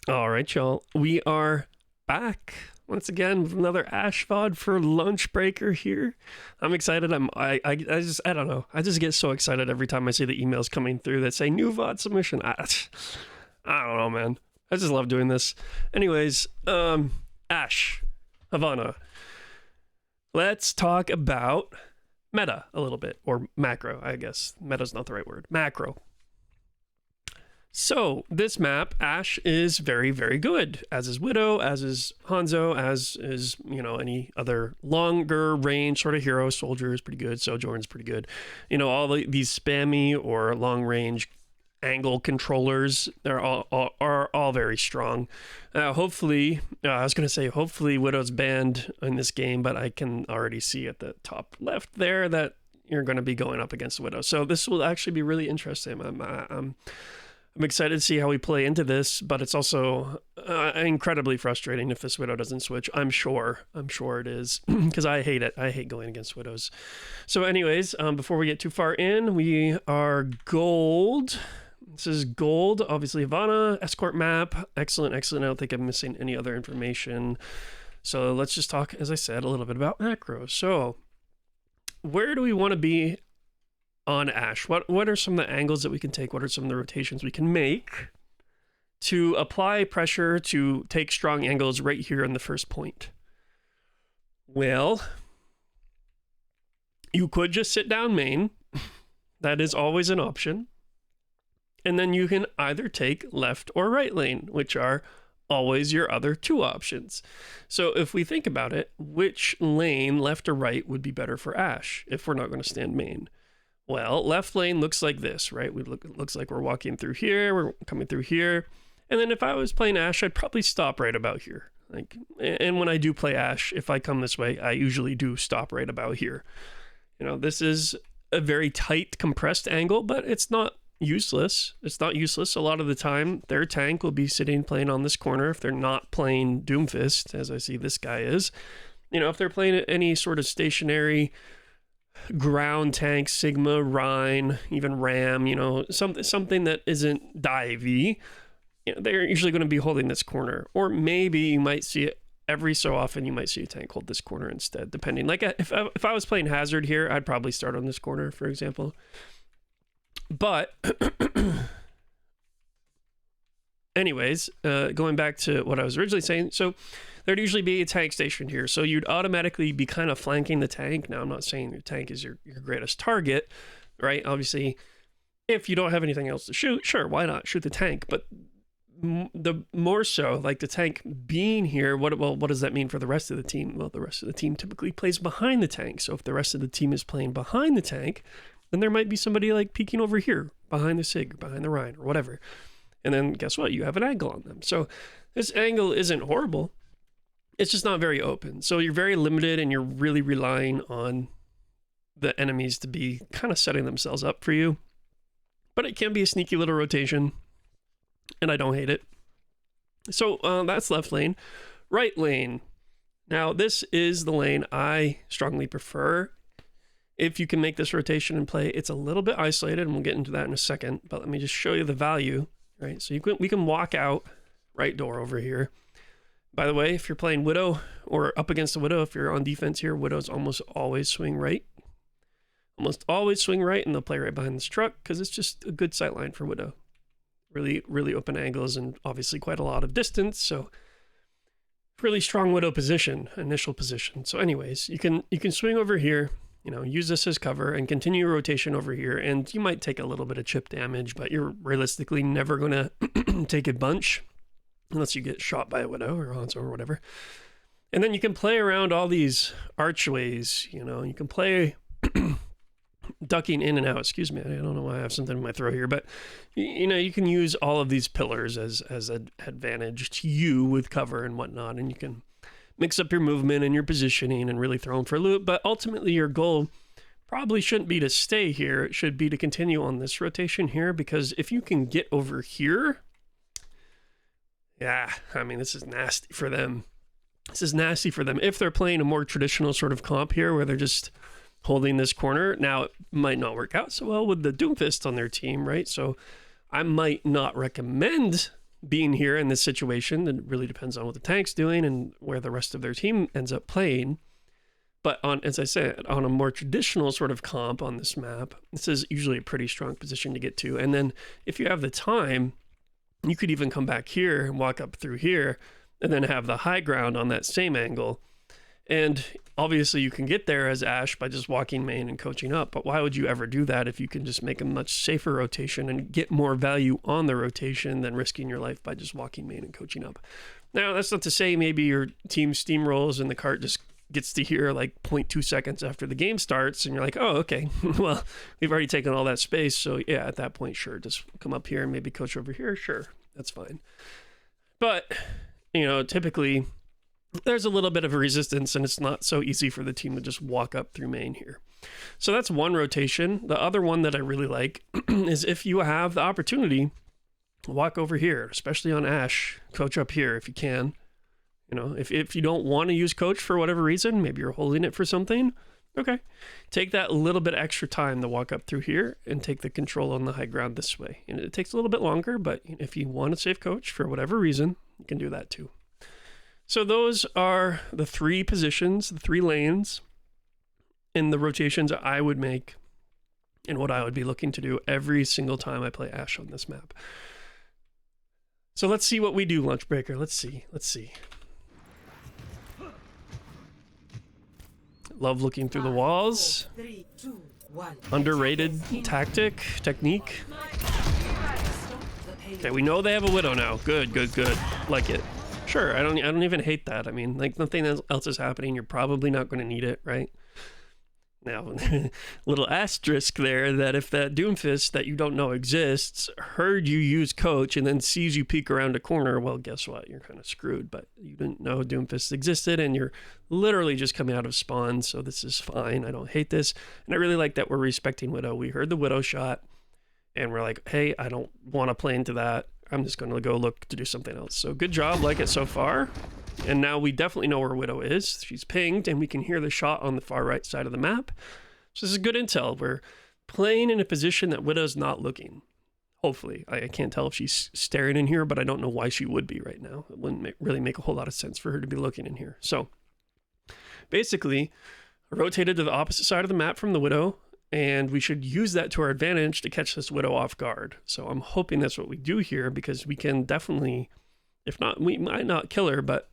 All right, y'all. We are back once again with another Ashe VOD for lunch breaker here. I'm excited. I don't know. I just get so excited every time I see the emails coming through that say new VOD submission. I don't know, man. I just love doing this. Anyways, Ashe, Havana. Let's talk about meta a little bit, or macro, I guess. Meta's not the right word. Macro. So this map, Ashe, is very, very good, as is Widow, as is Hanzo, as is, any other longer range sort of hero. Soldier is pretty good, Sojourn's pretty good. All these spammy or long range angle controllers are all very strong. Hopefully Widow's banned in this game, but I can already see at the top left there that you're going to be going up against Widow. So this will actually be really interesting. I'm excited to see how we play into this, but it's also incredibly frustrating if this Widow doesn't switch. I'm sure it is, because I hate it. I hate going against Widows. So anyways, before we get too far in, we are gold. This is gold, obviously Havana, escort map. Excellent. I don't think I'm missing any other information. So let's just talk, as I said, a little bit about macro. So where do we want to be on Ashe? What are some of the angles that we can take? What are some of the rotations we can make to apply pressure to take strong angles right here in the first point? Well, you could just sit down main. That is always an option. And then you can either take left or right lane, which are always your other two options. So if we think about it, which lane, left or right, would be better for Ashe if we're not going to stand main? Well, left lane looks like this, right? It looks like we're walking through here, we're coming through here. And then if I was playing Ashe, I'd probably stop right about here. And when I do play Ashe, if I come this way, I usually do stop right about here. This is a very tight, compressed angle, but it's not useless. It's not useless. A lot of the time, their tank will be playing on this corner if they're not playing Doomfist, as I see this guy is. If they're playing any sort of stationary ground tank, Sigma, Rhine, even Ram, something that isn't divey, they're usually going to be holding this corner. Or maybe you might see it every so often, you might see a tank hold this corner instead, depending. Like if I was playing Hazard here, I'd probably start on this corner, for example. But anyways, going back to what I was originally saying, so there'd usually be a tank stationed here. So you'd automatically be kind of flanking the tank. Now, I'm not saying your tank is your greatest target, right? Obviously, if you don't have anything else to shoot, sure, why not shoot the tank? But the more so, like the tank being here, what does that mean for the rest of the team? Well, the rest of the team typically plays behind the tank. So if the rest of the team is playing behind the tank, then there might be somebody like peeking over here behind the Sig or behind the Rhine or whatever. And then guess what? You have an angle on them. So this angle isn't horrible. It's just not very open. So you're very limited and you're really relying on the enemies to be kind of setting themselves up for you. But it can be a sneaky little rotation, and I don't hate it. So that's left lane. Right lane. Now, this is the lane I strongly prefer. If you can make this rotation and play, it's a little bit isolated, and we'll get into that in a second. But let me just show you the value, right? So we can walk out right door over here. By the way, if you're playing Widow or up against a Widow, if you're on defense here, Widows almost always swing right. Almost always swing right, and they'll play right behind this truck because it's just a good sight line for Widow. Really, really open angles and obviously quite a lot of distance. So really strong Widow position, initial position. So anyways, you can swing over here, use this as cover and continue your rotation over here. And you might take a little bit of chip damage, but you're realistically never going to take a bunch unless you get shot by a Widow or Hanzo or whatever. And then you can play around all these archways, you can play ducking in and out. Excuse me, I don't know why I have something in my throat here, but you can use all of these pillars as an advantage to you with cover and whatnot, and you can mix up your movement and your positioning and really throw them for a loop. But ultimately, your goal probably shouldn't be to stay here. It should be to continue on this rotation here, because if you can get over here, yeah, I mean, this is nasty for them. This is nasty for them. If they're playing a more traditional sort of comp here where they're just holding this corner, now it might not work out so well with the Doomfist on their team, right? So I might not recommend being here in this situation, it really depends on what the tank's doing and where the rest of their team ends up playing. But on, as I said, on a more traditional sort of comp on this map, this is usually a pretty strong position to get to. And then if you have the time, you could even come back here and walk up through here and then have the high ground on that same angle. And obviously you can get there as Ashe by just walking main and coaching up, but why would you ever do that if you can just make a much safer rotation and get more value on the rotation than risking your life by just walking main and coaching up? Now, that's not to say maybe your team steamrolls and the cart just gets to here like 0.2 seconds after the game starts and you're like, oh, okay, well, we've already taken all that space. So yeah, at that point, sure, just come up here and maybe coach over here. Sure, that's fine. But, you know, typically there's a little bit of a resistance and it's not so easy for the team to just walk up through main here. So that's one rotation. The other one that I really like is if you have the opportunity, walk over here, especially on Ashe, coach up here if you can. You know, if you don't want to use coach for whatever reason, maybe you're holding it for something, okay. Take that little bit extra time to walk up through here and take the control on the high ground this way. And it takes a little bit longer, but if you want to save coach for whatever reason, you can do that too. So those are the three positions, the three lanes, and the rotations I would make and what I would be looking to do every single time I play Ashe on this map. So let's see what we do, Lunchbreaker. Let's see. Love looking through the walls. 4, 3, 2, 1. Underrated technique. Okay, we know they have a Widow now. Good. Like it. Sure, I don't even hate that. I mean, like, nothing else is happening. You're probably not going to need it, right? Now, little asterisk there that if that Doomfist that you don't know exists heard you use coach and then sees you peek around a corner, well, guess what? You're kind of screwed. But you didn't know Doomfist existed and you're literally just coming out of spawn, so this is fine. I don't hate this. And I really like that we're respecting Widow. We heard the Widow shot and we're like, hey, I don't want to play into that. I'm just going to go look to do something else. So good job, like it so far. And now we definitely know where Widow is. She's pinged and we can hear the shot on the far right side of the map. So this is good intel. We're playing in a position that Widow's not looking. Hopefully. I can't tell if she's staring in here, but I don't know why she would be right now. It wouldn't really make a whole lot of sense for her to be looking in here. So basically, I rotated to the opposite side of the map from the Widow, and we should use that to our advantage to catch this Widow off guard. So I'm hoping that's what we do here, because we can definitely, if not, we might not kill her, but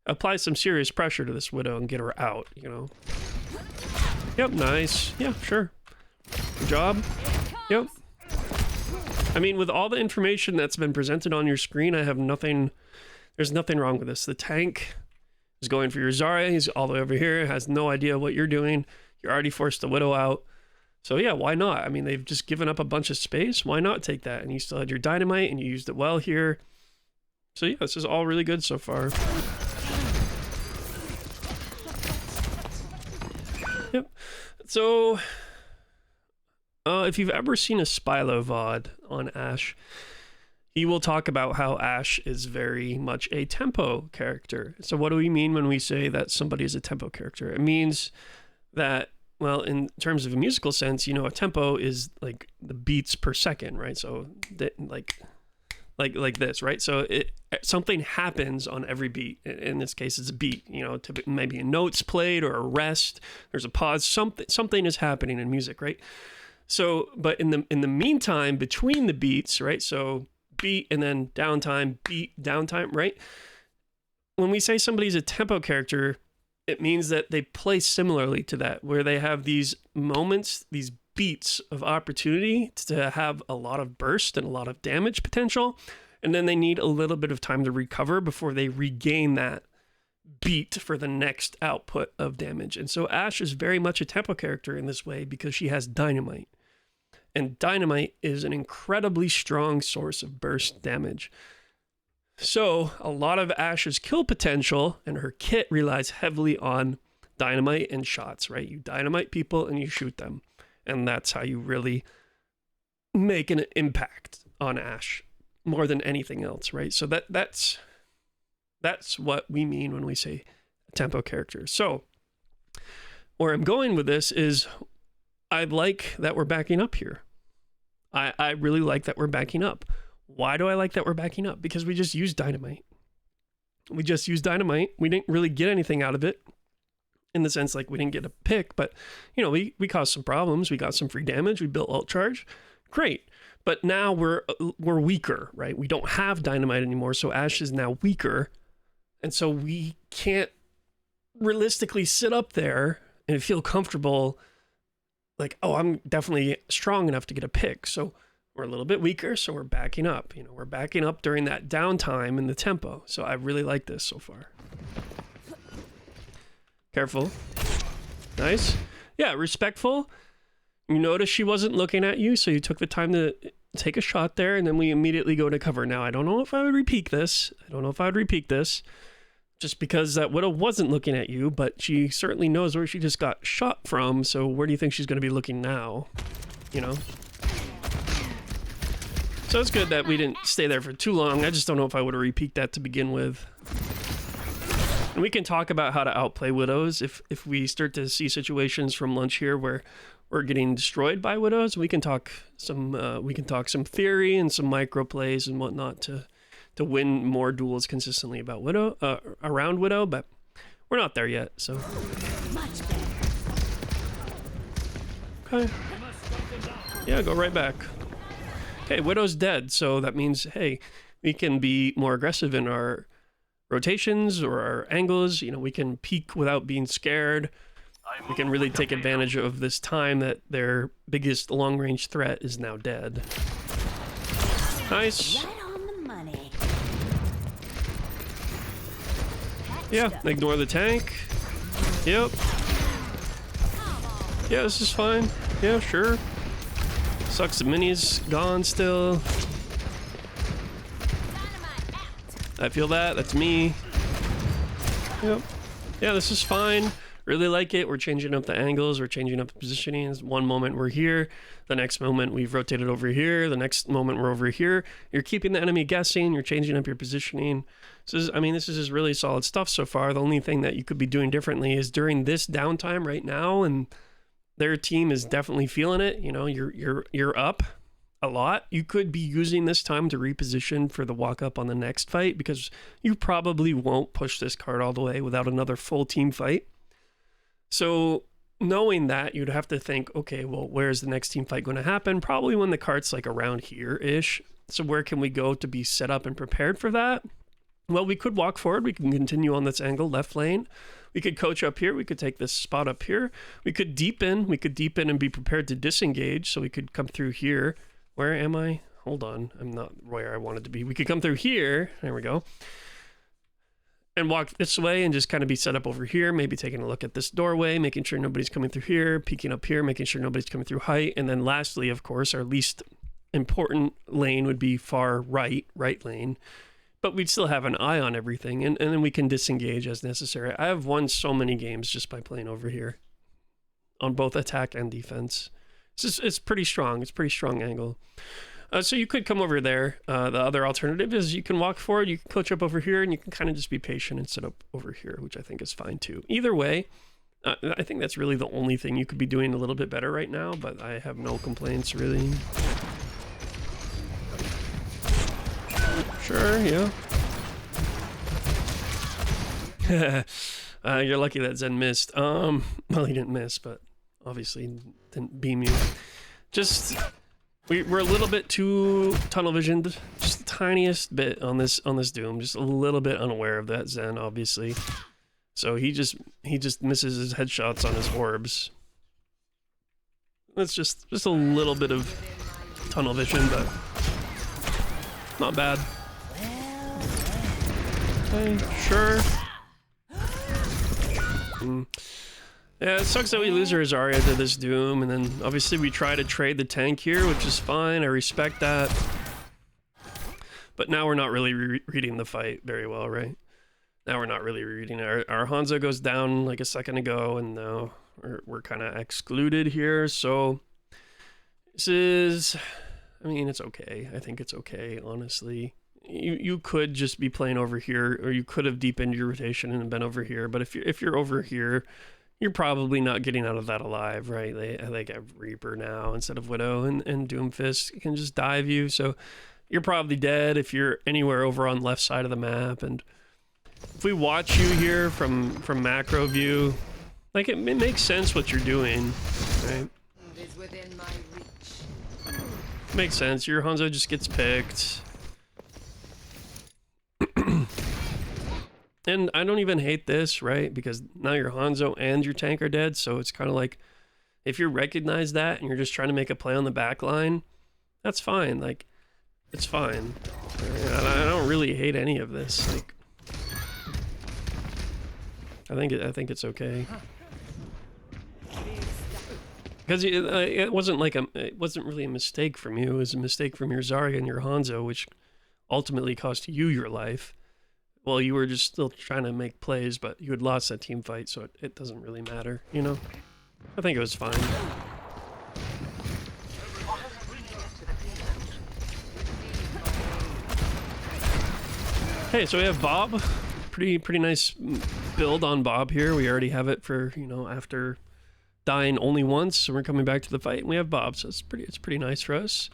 apply some serious pressure to this Widow and get her out, you know. Yep, nice. Yeah, sure. Good job. Yep. I mean, with all the information that's been presented on your screen, I have nothing, there's nothing wrong with this. The tank is going for your Zarya. He's all the way over here, has no idea what you're doing. You're already forced the Widow out. So yeah, why not? I mean, they've just given up a bunch of space. Why not take that? And you still had your dynamite and you used it well here. So yeah, this is all really good so far. Yep. So, if you've ever seen a Spylo VOD on Ashe, he will talk about how Ashe is very much a tempo character. So what do we mean when we say that somebody is a tempo character? It means that, well, in terms of a musical sense, you know, a tempo is like the beats per second, right? So that, like this, right? So something happens on every beat. In this case, it's a beat, you know, maybe a note's played or a rest, there's a pause, something is happening in music, right? So, but in the meantime, between the beats, right? So beat and then downtime, beat, downtime, right? When we say somebody's a tempo character, it means that they play similarly to that, where they have these moments, these beats of opportunity to have a lot of burst and a lot of damage potential, and then they need a little bit of time to recover before they regain that beat for the next output of damage. And so Ashe is very much a tempo character in this way because she has dynamite, and dynamite is an incredibly strong source of burst damage. So a lot of Ashe's kill potential and her kit relies heavily on dynamite and shots, right? You dynamite people and you shoot them. And that's how you really make an impact on Ashe more than anything else, right? So that's what we mean when we say tempo character. So where I'm going with this is I like that we're backing up here. I really like that we're backing up. Why do I like that we're backing up? Because we just used dynamite. We just used dynamite. We didn't really get anything out of it in the sense like we didn't get a pick, but you know, we caused some problems. We got some free damage. We built alt charge. Great. But now we're weaker, right? We don't have dynamite anymore. So Ashe is now weaker. And so we can't realistically sit up there and feel comfortable like, oh, I'm definitely strong enough to get a pick. So we're a little bit weaker, so we're backing up. You know, we're backing up during that downtime in the tempo. So I really like this so far. Careful. Nice. Yeah, respectful. You notice she wasn't looking at you, so you took the time to take a shot there, and then we immediately go to cover. Now, I don't know if I would repeat this. Just because that Widow wasn't looking at you, but she certainly knows where she just got shot from, so where do you think she's going to be looking now? You know? So it's good that we didn't stay there for too long. I just don't know if I would have repeated that to begin with. And we can talk about how to outplay Widows. If we start to see situations from lunch here where we're getting destroyed by Widows, we can talk some theory and some micro plays and whatnot to win more duels consistently about Widow, around Widow, but we're not there yet, so. Okay. Yeah, go right back. Okay, Widow's dead, so that means, hey, we can be more aggressive in our rotations or our angles. You know, we can peek without being scared. We can really take advantage of this time that their biggest long-range threat is now dead. Nice. Yeah, ignore the tank. Yep. Yeah, this is fine. Yeah, sure. Sucks the mini's gone still. I feel that. That's me. Yep. Yeah, this is fine. Really like it. We're changing up the angles. We're changing up the positionings. One moment we're here. The next moment we've rotated over here. The next moment we're over here. You're keeping the enemy guessing. You're changing up your positioning. So this is just really solid stuff so far. The only thing that you could be doing differently is during this downtime right now, and their team is definitely feeling it. You know, you're up a lot. You could be using this time to reposition for the walk up on the next fight, because you probably won't push this card all the way without another full team fight. So knowing that, you'd have to think, okay, well, where's the next team fight going to happen? Probably when the cart's like around here-ish. So where can we go to be set up and prepared for that? Well, we could walk forward. We can continue on this angle, left lane. We could coach up here. We could take this spot up here. We could deepen. We could deepen and be prepared to disengage. So we could come through here. Where am I? Hold on. I'm not where I wanted to be. We could come through here. There we go. And walk this way and just kind of be set up over here, maybe taking a look at this doorway, making sure nobody's coming through here, peeking up here, making sure nobody's coming through height. And then lastly, of course, our least important lane would be far right lane. But we'd still have an eye on everything, and then we can disengage as necessary. I have won so many games just by playing over here on both attack and defense. It's pretty strong. It's a pretty strong angle. So you could come over there. The other alternative is you can walk forward, you can coach up over here, and you can kind of just be patient and sit up over here, which I think is fine too. Either way, I think that's really the only thing you could be doing a little bit better right now, but I have no complaints really. Sure, yeah. You're lucky that Zen missed. Well, he didn't miss, but obviously didn't beam you. Just... We're a little bit too tunnel visioned, just the tiniest bit on this Doom, just a little bit unaware of that Zen, obviously. So he just misses his headshots on his orbs. That's just a little bit of tunnel vision, but not bad. Okay, sure. Yeah, it sucks that we lose our Zarya to this Doom, and then obviously we try to trade the tank here, which is fine. I respect that. But now we're not really reading the fight very well, right? Now we're not really reading it. Our Hanzo goes down like a second ago, and now we're kind of excluded here. So this is, I mean, it's okay. I think it's okay, honestly. You could just be playing over here, or you could have deepened your rotation and been over here. But if you're over here, you're probably not getting out of that alive, right? They have Reaper now instead of Widow, and Doomfist can just dive you. So you're probably dead if you're anywhere over on the left side of the map. And if we watch you here from macro view, like it makes sense what you're doing, right? It is within my reach. Makes sense. Your Hanzo just gets picked. And I don't even hate this, right? Because now your Hanzo and your tank are dead, so it's kind of like, if you recognize that and you're just trying to make a play on the back line, that's fine. Like, it's fine. And I don't really hate any of this. Like, I think it's okay. Because it wasn't like it wasn't really a mistake from you. It was a mistake from your Zarya and your Hanzo, which ultimately cost you your life. Well, you were just still trying to make plays, but you had lost that team fight, so it doesn't really matter, you know? I think it was fine. Hey, so we have Bob. Pretty nice build on Bob here. We already have it for, you know, after dying only once, so we're coming back to the fight, and we have Bob, so it's pretty nice for us.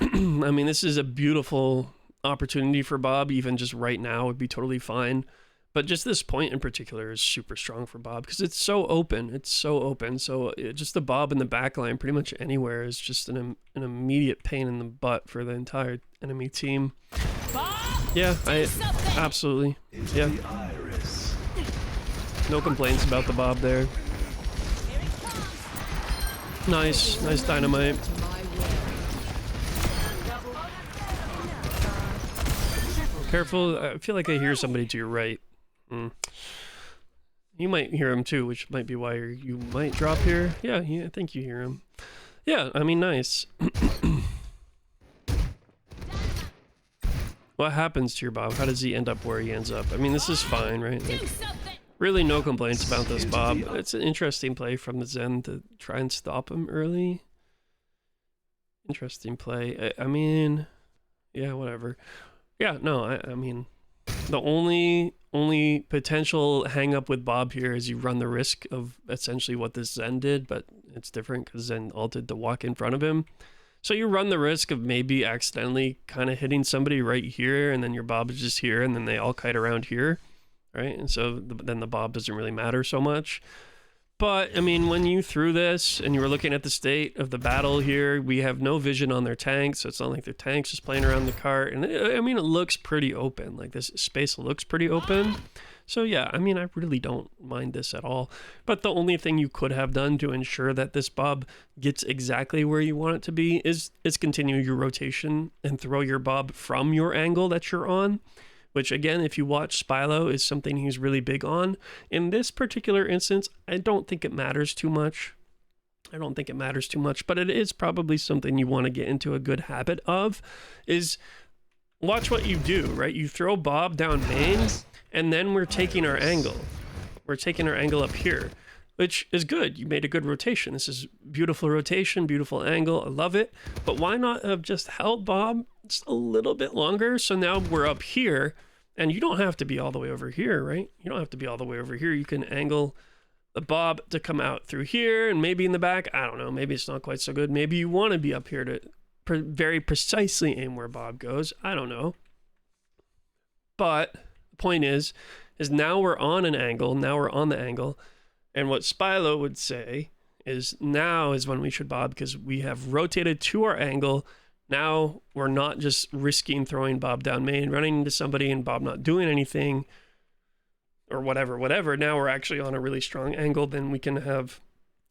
I mean, this is a beautiful opportunity for Bob. Even just right now would be totally fine, but just this point in particular is super strong for Bob because it's so open. So just the Bob in the back line pretty much anywhere is just an immediate pain in the butt for the entire enemy team. Yeah, absolutely, yeah, no complaints about the Bob there. Nice dynamite. Careful, I feel like I hear somebody to your right. You might hear him too, which might be why you might drop here. Yeah, I think you hear him. Yeah, I mean, nice. What happens to your Bob? How does he end up where he ends up? I mean, this is fine, right? Like, really no complaints about this Bob. It's an interesting play from the Zen to try and stop him early. Interesting play. I mean, yeah, whatever. Yeah, no, I mean, the only potential hang up with Bob here is you run the risk of essentially what this Zen did, but it's different because Zen ulted to walk in front of him. So you run the risk of maybe accidentally kind of hitting somebody right here, and then your Bob is just here, and then they all kite around here, right? And so then the Bob doesn't really matter so much. But, I mean, when you threw this and you were looking at the state of the battle here, we have no vision on their tanks, so it's not like their tanks just playing around the cart. And, I mean, it looks pretty open. Like, this space looks pretty open. So, yeah, I mean, I really don't mind this at all. But the only thing you could have done to ensure that this Bob gets exactly where you want it to be is continue your rotation and throw your Bob from your angle that you're on. Which, again, if you watch Spylo, is something he's really big on. In this particular instance, I don't think it matters too much. But it is probably something you want to get into a good habit of, is watch what you do, right? You throw Bob down main, and then we're taking our angle. We're taking our angle up here, which is good. You made a good rotation. This is beautiful rotation, beautiful angle. I love it. But why not have just held Bob just a little bit longer? So now we're up here, and you don't have to be all the way over here, right? You don't have to be all the way over here. You can angle the Bob to come out through here and maybe in the back. I don't know. Maybe it's not quite so good. Maybe you want to be up here to very precisely aim where Bob goes. I don't know. But the point is now we're on an angle. Now we're on the angle. And what Spylo would say is now is when we should Bob, because we have rotated to our angle. Now we're not just risking throwing Bob down main, running into somebody and Bob not doing anything or whatever. Now we're actually on a really strong angle. Then we can have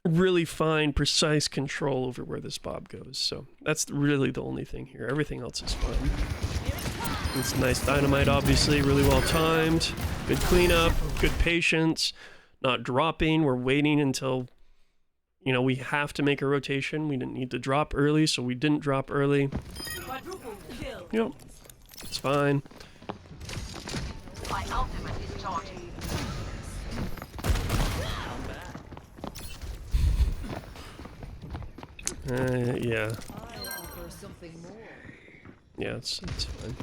really fine, precise control over where this Bob goes. So that's really the only thing here. Everything else is fine. It's nice dynamite, obviously, really well timed. Good cleanup, good patience, not dropping. We're waiting until, you know, we have to make a rotation. We didn't need to drop early, so we didn't drop early. Yep, it's fine. My ultimate is charging. Yeah. I offer something more. Yeah, it's fine.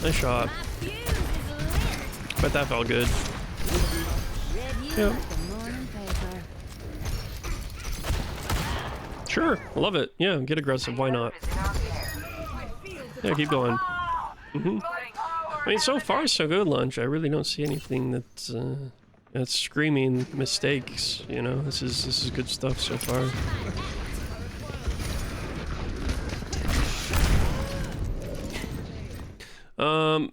Nice shot. But that felt good. Yep. Sure, love it. Yeah, get aggressive. Why not? Is in our care. Yeah, keep going. I mean, so far so good, Lunch. I really don't see anything that's screaming mistakes. You know, this is good stuff so far.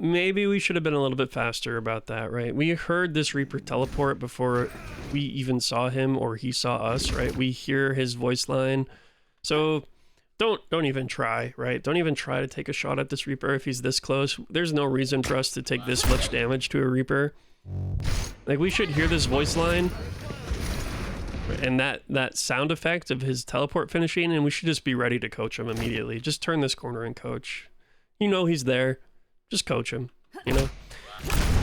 Maybe we should have been a little bit faster about that, right? We heard this Reaper teleport before we even saw him or he saw us, right? We hear his voice line. So don't even try, right? Don't even try to take a shot at this Reaper if he's this close. There's no reason for us to take this much damage to a Reaper. Like, we should hear this voice line and that sound effect of his teleport finishing, and we should just be ready to coach him immediately. Just turn this corner and coach. You know he's there. Just coach him, you know?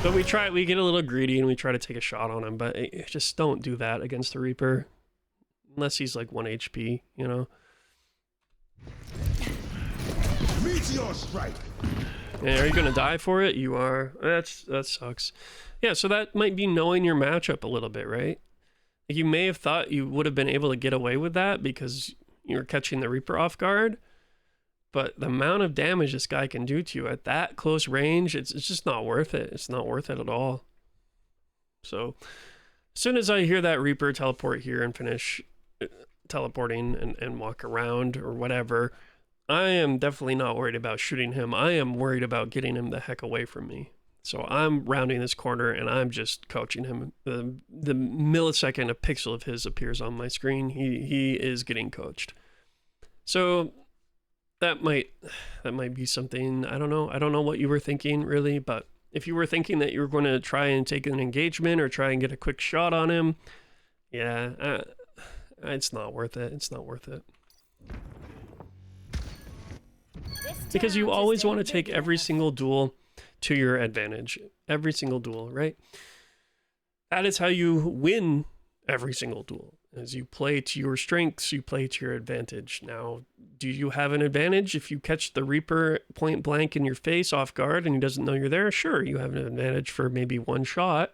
But we get a little greedy and we try to take a shot on him, but just don't do that against the Reaper. Unless he's like 1 HP, you know? Meteor strike. Yeah, are you gonna die for it? You are. That sucks. Yeah, so that might be knowing your matchup a little bit, right? Like, you may have thought you would have been able to get away with that because you were catching the Reaper off guard. But the amount of damage this guy can do to you at that close range, it's just not worth it. It's not worth it at all. So as soon as I hear that Reaper teleport here and finish teleporting and walk around or whatever, I am definitely not worried about shooting him. I am worried about getting him the heck away from me. So I'm rounding this corner and I'm just coaching him. The millisecond a pixel of his appears on my screen, he is getting coached. So that might be something. I don't know what you were thinking really, but if you were thinking that you were going to try and take an engagement or try and get a quick shot on him, yeah, it's not worth it. It's not worth it. Because you always want to take every single duel to your advantage. Every single duel, right? That is how you win every single duel. As you play to your strengths, you play to your advantage. Now, do you have an advantage if you catch the Reaper point blank in your face off guard and he doesn't know you're there? Sure, you have an advantage for maybe one shot.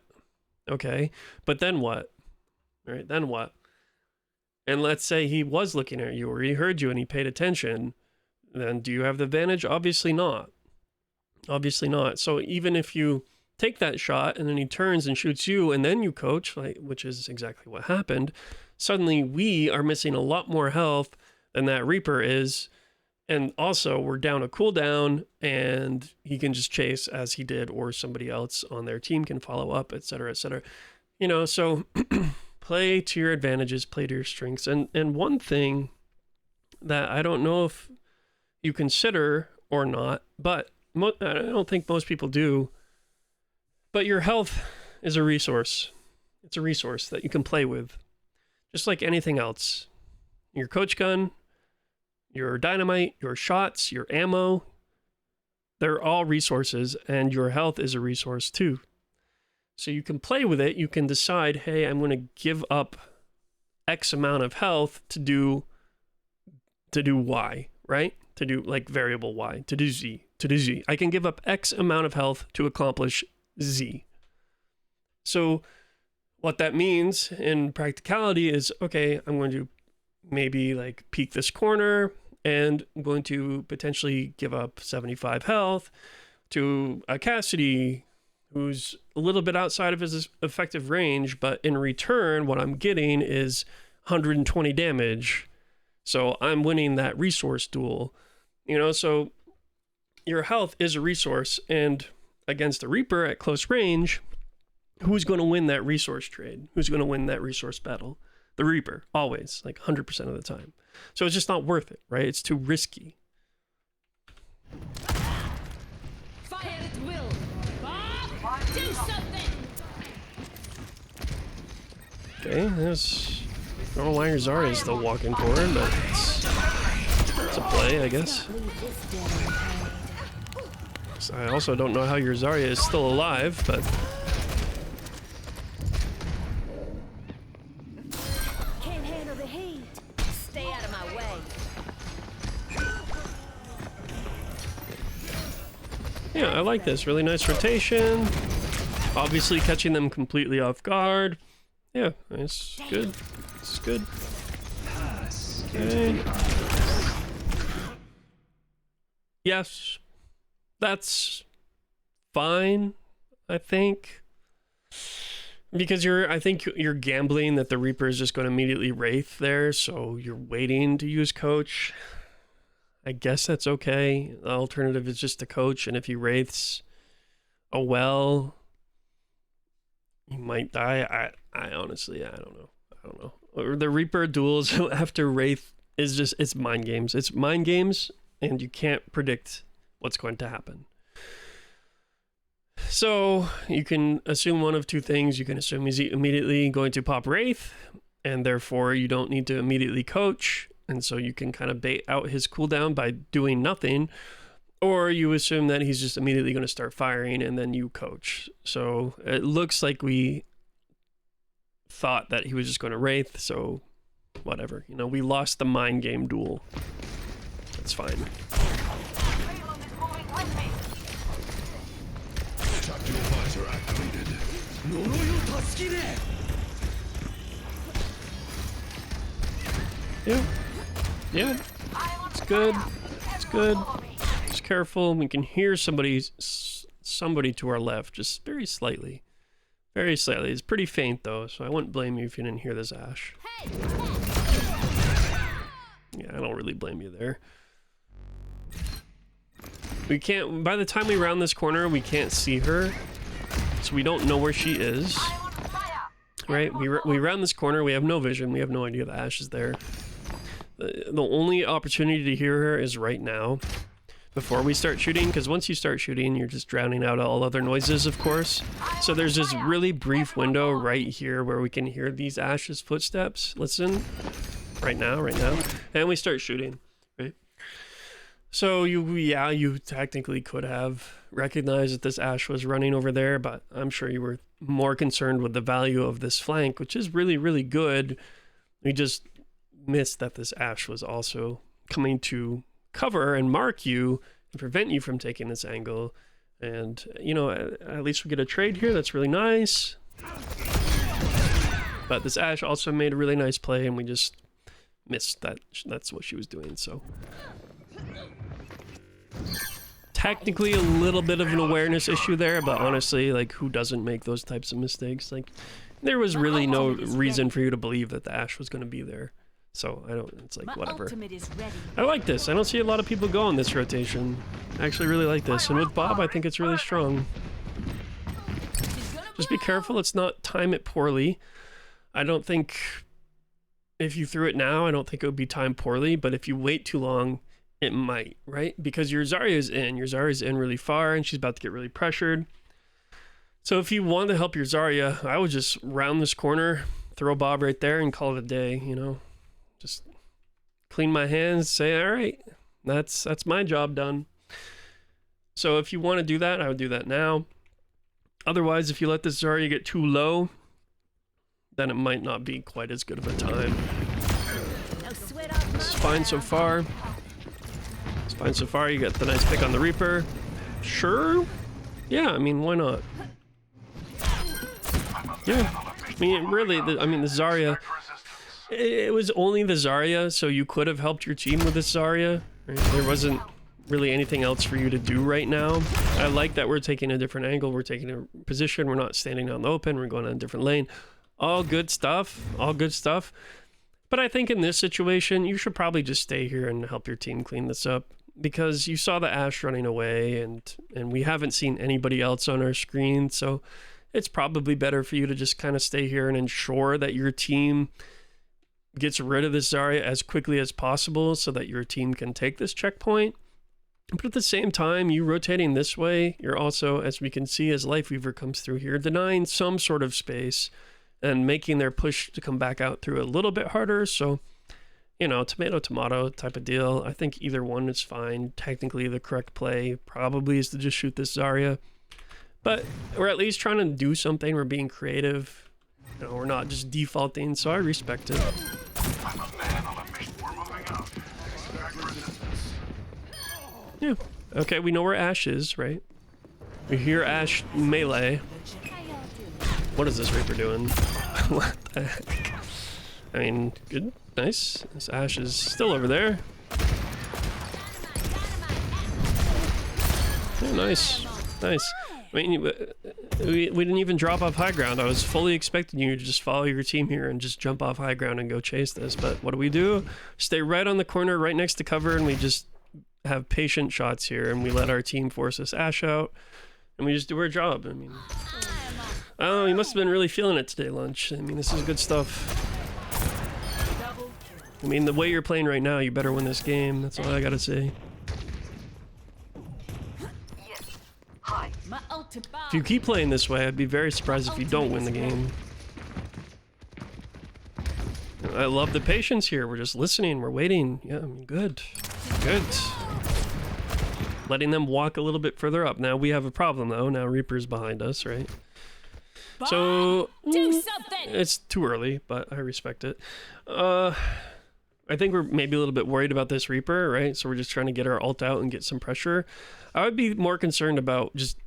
Okay, but then what? All right, then what? And let's say he was looking at you or he heard you and he paid attention. Then do you have the advantage? Obviously not. Obviously not. So even if you take that shot and then he turns and shoots you and then you coach, like, which is exactly what happened, suddenly we are missing a lot more health than that Reaper is. And also we're down a cooldown and he can just chase as he did, or somebody else on their team can follow up, etc., etc. You know, so play to your advantages, play to your strengths. And one thing that I don't know if you consider or not, but I don't think most people do, but your health is a resource. It's a resource that you can play with, just like anything else. Your coach gun, your dynamite, your shots, your ammo, they're all resources, and your health is a resource too. So you can play with it. You can decide, hey, I'm going to give up X amount of health to do Y, right? To do like variable Y, to do Z. I can give up X amount of health to accomplish Z. So what that means in practicality is, okay, I'm going to maybe like peek this corner and I'm going to potentially give up 75 health to a Cassidy who's a little bit outside of his effective range, but in return, what I'm getting is 120 damage. So I'm winning that resource duel, you know, so your health is a resource, and against a Reaper at close range, who's going to win that resource trade? Who's going to win that resource battle? The Reaper, always, like 100% of the time. So it's just not worth it, right? It's too risky. Fire at will. Bob, do something. Okay, there's... I don't know why your Zarya is still walking forward, but it's a play, I guess. I also don't know how your Zarya is still alive, but... Can't handle the heat. Stay out of my way. Yeah, I like this. Really nice rotation. Obviously catching them completely off guard. Yeah, it's good. It's good. Okay. Yes, that's fine, I think. Because I think you're gambling that the Reaper is just going to immediately Wraith there, so you're waiting to use Coach. I guess that's okay. The alternative is just to Coach, and if he Wraiths, oh well. You might die. I honestly, I don't know. Or the Reaper duels after Wraith is just, it's mind games. It's mind games, and you can't predict what's going to happen. So you can assume one of two things. You can assume he's immediately going to pop Wraith, and therefore you don't need to immediately Coach, and so you can kind of bait out his cooldown by doing nothing. Or you assume that he's just immediately going to start firing and then you Coach. So it looks like we thought that he was just going to Wraith, so whatever. You know, we lost the mind game duel. That's fine. Tactical visor activated. Yeah. It's good. It's good. Just careful. We can hear somebody to our left, just very slightly. Very slightly. It's pretty faint though, so I wouldn't blame you if you didn't hear this, Ashe. Yeah, I don't really blame you there. We can't, by the time we round this corner, we can't see her, so we don't know where she is. Right? We round this corner, we have no vision, we have no idea that Ashe is there. The only opportunity to hear her is right now, before we start shooting, because once you start shooting, you're just drowning out all other noises, of course. So there's this really brief window right here where we can hear these Ashe's footsteps. Listen, right now, and we start shooting, right? So you technically could have recognized that this Ashe was running over there, but I'm sure you were more concerned with the value of this flank, which is really, really good. We just missed that this Ashe was also coming to cover and mark you and prevent you from taking this angle. And, you know, at least we get a trade here. That's really nice. But this Ashe also made a really nice play, and we just missed that. That's what she was doing, so. Technically a little bit of an awareness issue there, but honestly, like, who doesn't make those types of mistakes? Like, there was really no reason for you to believe that the Ashe was going to be there. So it's like, whatever. I like this. I don't see a lot of people go on this rotation. I actually really like this. And with Bob, I think it's really strong. Just be careful. Let's not time it poorly. I don't think if you threw it now, I don't think it would be timed poorly. But if you wait too long, it might, right? Because your Zarya's in. Your Zarya's in really far, and she's about to get really pressured. So if you want to help your Zarya, I would just round this corner, throw Bob right there, and call it a day, you know? Just clean my hands, say, all right, that's my job done. So if you want to do that, I would do that now. Otherwise, if you let this Zarya get too low, then it might not be quite as good of a time. It's fine so far. It's fine so far. You got the nice pick on the Reaper. Sure. Yeah, I mean, why not? Yeah. I mean, really, the Zarya... It was only the Zarya, so you could have helped your team with this Zarya. Right? There wasn't really anything else for you to do right now. I like that we're taking a different angle. We're taking a position. We're not standing on the open. We're going on a different lane. All good stuff. All good stuff. But I think in this situation, you should probably just stay here and help your team clean this up. Because you saw the Ashe running away, and we haven't seen anybody else on our screen. So it's probably better for you to just kind of stay here and ensure that your team gets rid of this Zarya as quickly as possible so that your team can take this checkpoint. But at the same time, you rotating this way, you're also, as we can see as Lifeweaver comes through here, denying some sort of space and making their push to come back out through a little bit harder. So, you know, tomato type of deal. I think either one is fine. Technically, the correct play probably is to just shoot this Zarya. But we're at least trying to do something. We're being creative. You know, we're not just defaulting, so I respect it. Yeah. Okay, we know where Ashe is, right? We hear Ashe melee. What is this Reaper doing? What the heck? I mean, good. Nice. This Ashe is still over there. Oh, nice. Nice. I mean, we didn't even drop off high ground. I was fully expecting you to just follow your team here and just jump off high ground and go chase this. But what do? Stay right on the corner, right next to cover, and we just have patient shots here, and we let our team force this Ashe out, and we just do our job. I mean, oh, you must have been really feeling it today, Lunch. I mean, this is good stuff. I mean, the way you're playing right now, you better win this game. That's all I gotta say. If you keep playing this way, I'd be very surprised if you don't win the game. I love the patience here. We're just listening. We're waiting. Yeah, I mean, good. Good. Letting them walk a little bit further up. Now we have a problem, though. Now Reaper's behind us, right? So, do something. It's too early, but I respect it. I think we're maybe a little bit worried about this Reaper, right? So we're just trying to get our ult out and get some pressure. I would be more concerned about just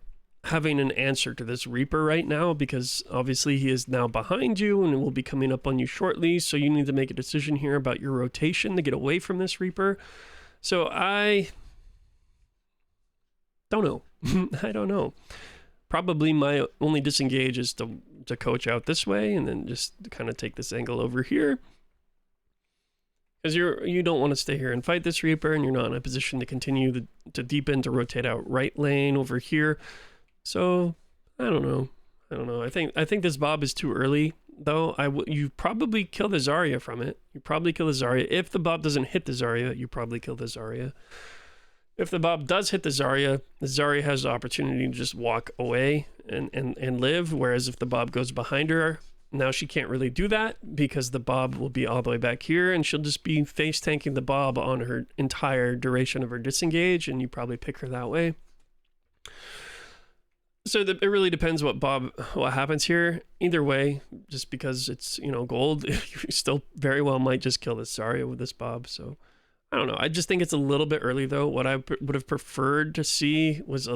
having an answer to this Reaper right now, because obviously he is now behind you and will be coming up on you shortly. So you need to make a decision here about your rotation to get away from this Reaper. So I don't know. I don't know. Probably my only disengage is to coach out this way and then just kind of take this angle over here. Because you don't want to stay here and fight this Reaper, and you're not in a position to continue to deepen to rotate out right lane over here. So I don't know. I think this Bob is too early, though. You probably kill the Zarya from it. You probably kill the Zarya. If the Bob doesn't hit the Zarya, you probably kill the Zarya. If the Bob does hit the Zarya has the opportunity to just walk away and live. Whereas if the Bob goes behind her, now she can't really do that because the Bob will be all the way back here, and she'll just be face tanking the Bob on her entire duration of her disengage, and you probably pick her that way. So it really depends what happens here. Either way, just because it's, gold, you still very well might just kill this Zarya with this Bob. So I don't know. I just think it's a little bit early, though. What I would have preferred to see was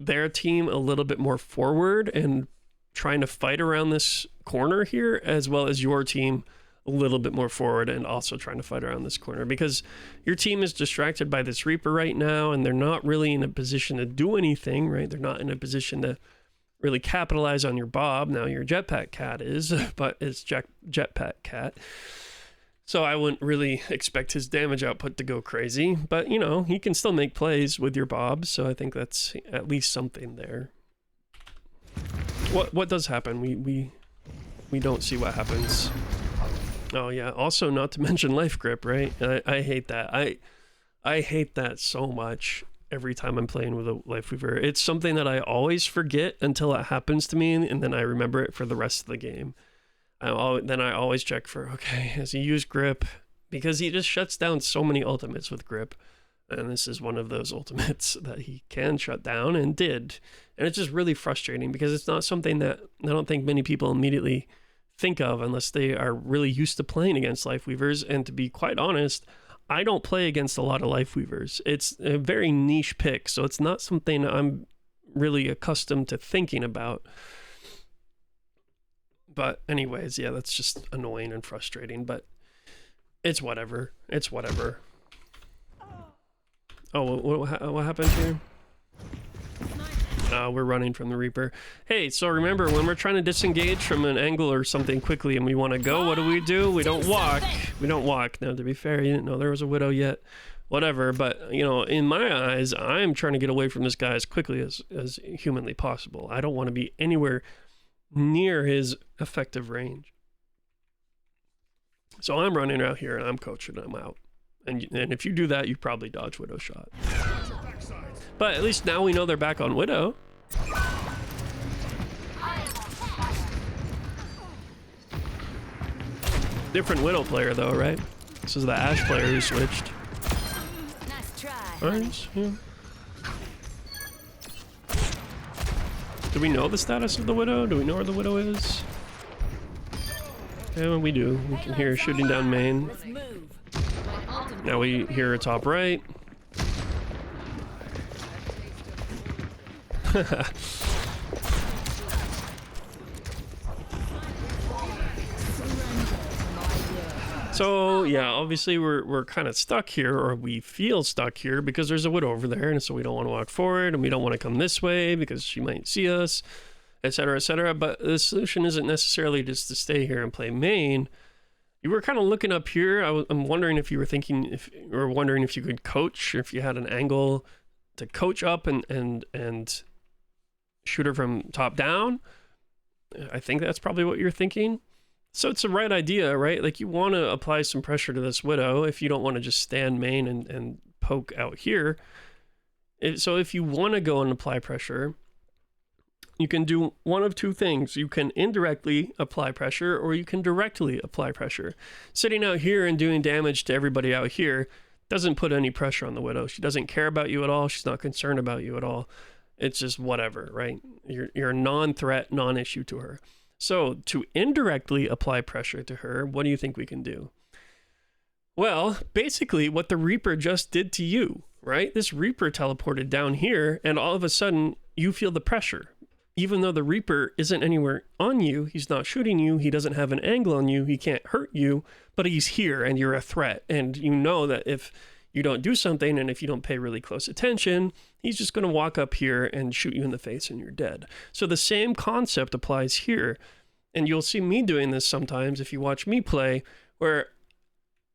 their team a little bit more forward and trying to fight around this corner here, as well as your team a little bit more forward and also trying to fight around this corner, because your team is distracted by this Reaper right now, and they're not really in a position to do anything, right? They're not in a position to really capitalize on your Bob. Now your Jetpack Cat is, but it's Jetpack Cat. So I wouldn't really expect his damage output to go crazy, but he can still make plays with your Bob. So I think that's at least something there. What does happen? We don't see what happens. Oh yeah. Also, not to mention life grip, right? I hate that. I hate that so much every time I'm playing with a life weaver. It's something that I always forget until it happens to me, and then I remember it for the rest of the game. Then I always check for, okay, has he used grip? Because he just shuts down so many ultimates with grip. And this is one of those ultimates that he can shut down, and did. And it's just really frustrating because it's not something that I don't think many people immediately think of unless they are really used to playing against life weavers. And to be quite honest, I don't play against a lot of life weavers. It's a very niche pick, so it's not something I'm really accustomed to thinking about. But anyways, yeah, that's just annoying and frustrating, but it's whatever. It's whatever. Oh, what happened here? We're running from the Reaper. Hey, so remember, when we're trying to disengage from an angle or something quickly and we want to go, what do? We don't walk. We don't walk. Now, to be fair, you didn't know there was a Widow yet. Whatever, but, in my eyes, I'm trying to get away from this guy as quickly as humanly possible. I don't want to be anywhere near his effective range. So I'm running out here and I'm coaching him out. And if you do that, you probably dodge Widow shot. But at least now we know they're back on Widow. Different Widow player though, right? This is the Ashe player who switched. Nice try. Nice, yeah. Do we know the status of the Widow? Do we know where the Widow is? Yeah, we do. We can hear her shooting down main. Let's move. Now we hear her top right. So yeah, obviously we're kind of stuck here, or we feel stuck here because there's a widow over there, and so we don't want to walk forward, and we don't want to come this way because she might see us, etc., etc. But the solution isn't necessarily just to stay here and play main. You were kind of looking up here. I'm wondering if you were thinking, if you were wondering if you could coach, or if you had an angle to coach up and shoot her from top down. I think that's probably what you're thinking. So it's the right idea, right? Like, you want to apply some pressure to this widow if you don't want to just stand main and poke out here. So if you want to go and apply pressure, you can do one of two things. You can indirectly apply pressure, or you can directly apply pressure. Sitting out here and doing damage to everybody out here doesn't put any pressure on the widow. She doesn't care about you at all. She's not concerned about you at all. It's just whatever, right? You're a non-threat, non-issue to her. So to indirectly apply pressure to her, what do you think we can do? Well, basically what the Reaper just did to you, right? This Reaper teleported down here, and all of a sudden you feel the pressure. Even though the Reaper isn't anywhere on you, he's not shooting you, he doesn't have an angle on you, he can't hurt you, but he's here and you're a threat. And you know that if you don't do something, and if you don't pay really close attention, he's just going to walk up here and shoot you in the face and you're dead. So the same concept applies here. And you'll see me doing this sometimes if you watch me play, where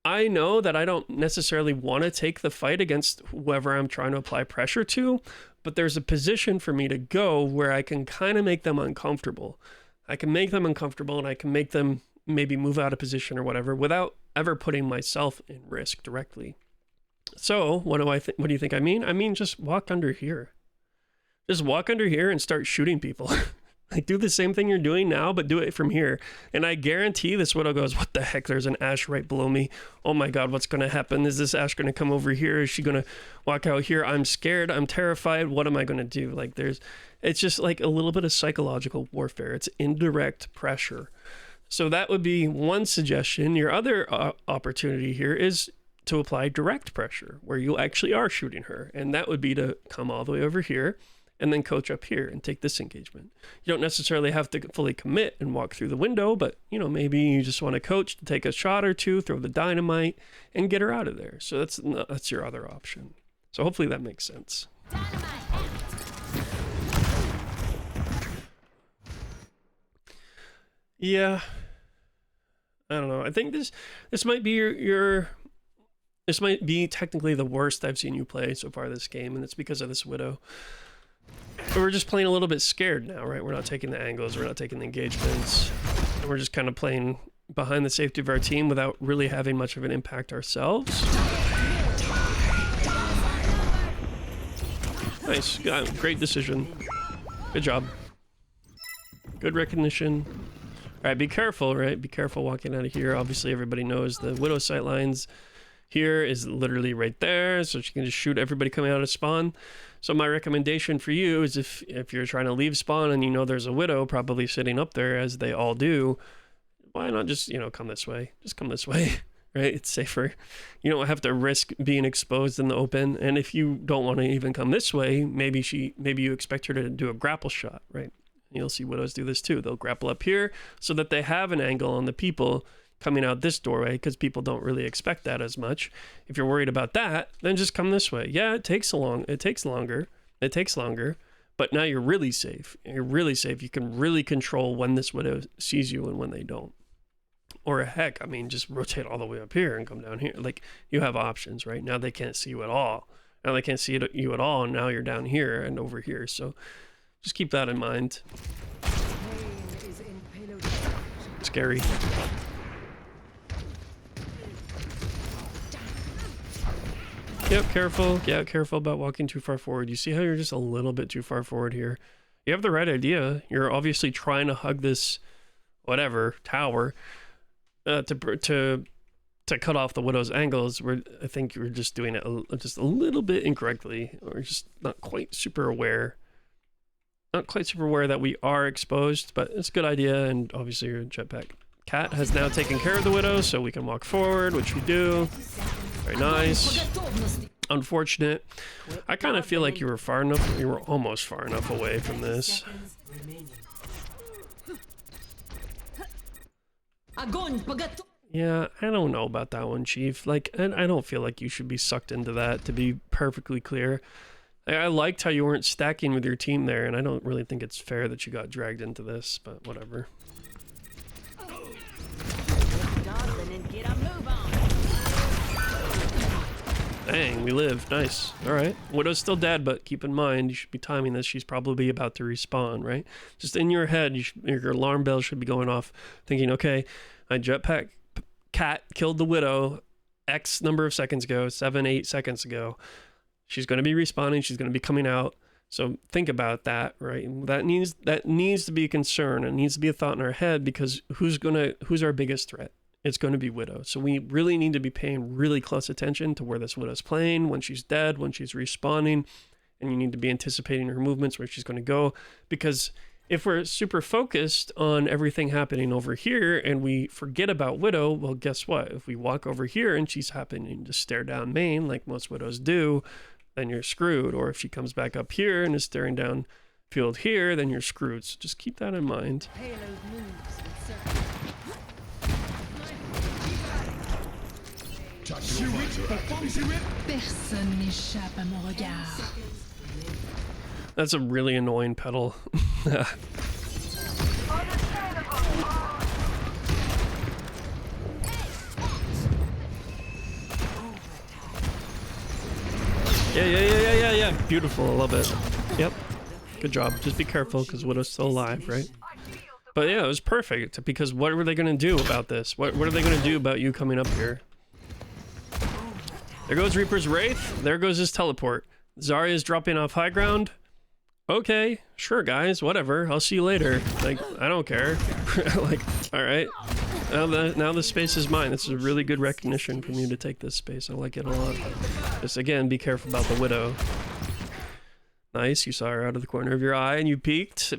I know that I don't necessarily want to take the fight against whoever I'm trying to apply pressure to, but there's a position for me to go where I can kind of make them uncomfortable. I can make them uncomfortable, and I can make them maybe move out of position or whatever without ever putting myself in risk directly. So what do you think I mean? I mean, just walk under here. Just walk under here and start shooting people. Like, do the same thing you're doing now, but do it from here. And I guarantee this widow goes, what the heck? There's an Ashe right below me. Oh my God, what's going to happen? Is this Ashe going to come over here? Is she going to walk out here? I'm scared. I'm terrified. What am I going to do? Like, it's just like a little bit of psychological warfare. It's indirect pressure. So that would be one suggestion. Your other opportunity here is to apply direct pressure, where you actually are shooting her. And that would be to come all the way over here and then coach up here and take this engagement. You don't necessarily have to fully commit and walk through the window, but maybe you just want to coach to take a shot or two, throw the dynamite, and get her out of there. So that's your other option. So hopefully that makes sense. Yeah, I don't know. I think this might be this might be technically the worst I've seen you play so far this game, and it's because of this widow. But we're just playing a little bit scared now, right? We're not taking the angles, we're not taking the engagements, and we're just kind of playing behind the safety of our team without really having much of an impact ourselves. Nice, great decision. Good job. Good recognition. All right, be careful, right? Be careful walking out of here. Obviously, everybody knows the widow sight lines here is literally right there, so she can just shoot everybody coming out of spawn. So my recommendation for you is if you're trying to leave spawn and you know there's a widow probably sitting up there, as they all do, why not just, come this way? Just come this way, right? It's safer. You don't have to risk being exposed in the open. And if you don't want to even come this way, maybe you expect her to do a grapple shot, right? You'll see widows do this too. They'll grapple up here so that they have an angle on the people coming out this doorway, because people don't really expect that as much. If you're worried about that, then just come this way. Yeah, it takes longer, but now you're really safe. You're really safe. You can really control when this widow sees you and when they don't. Or heck, just rotate all the way up here and come down here. Like, you have options, right? Now they can't see you at all. Now they can't see you at all, and now you're down here and over here. So just keep that in mind. Scary. Yep, careful. Yeah, careful about walking too far forward. You see how you're just a little bit too far forward here? You have the right idea. You're obviously trying to hug this tower to cut off the widow's angles. I think you're just doing it just a little bit incorrectly, or just not quite super aware. Not quite super aware that we are exposed, but it's a good idea. And obviously your jetpack cat has now taken care of the widow, so we can walk forward, which we do. Very nice. Unfortunate. I kind of feel like you were almost far enough away from this. Yeah, I don't know about that one, Chief. Like, and I don't feel like you should be sucked into that, to be perfectly clear. I liked how you weren't stacking with your team there, and I don't really think it's fair that you got dragged into this, but whatever. Dawson and get a move on. Dang, we live. Nice. All right. Widow's still dead, but keep in mind, you should be timing this. She's probably about to respawn, right? Just in your head, your alarm bell should be going off, thinking, okay, my jetpack cat killed the Widow X number of seconds ago, 7, 8 seconds ago. She's going to be respawning. She's going to be coming out. So think about that, right? That needs to be a concern. It needs to be a thought in our head, because who's our biggest threat? It's going to be Widow. So we really need to be paying really close attention to where this Widow's playing, when she's dead, when she's respawning, and you need to be anticipating her movements, where she's going to go. Because if we're super focused on everything happening over here and we forget about Widow, well, guess what? If we walk over here and she's happening to stare down main, like most Widows do, then you're screwed. Or if she comes back up here and is staring down field here, then you're screwed. So just keep that in mind. Payload moves with certainty. Tactical visor activated. Personne n'échappe à mon regard. That's a really annoying pedal. Yeah. Beautiful. I love it. Yep. Good job. Just be careful, because Widow's still alive, right? But yeah, it was perfect, because what were they going to do about this? What are they going to do about you coming up here? There goes Reaper's Wraith. There goes his teleport. Zarya's dropping off high ground. Okay, sure, guys, whatever. I'll see you later. Like, I don't care. Like, all right. Now the space is mine. This is a really good recognition from you to take this space. I like it a lot. Just, again, be careful about the Widow. Nice, you saw her out of the corner of your eye and you peeked,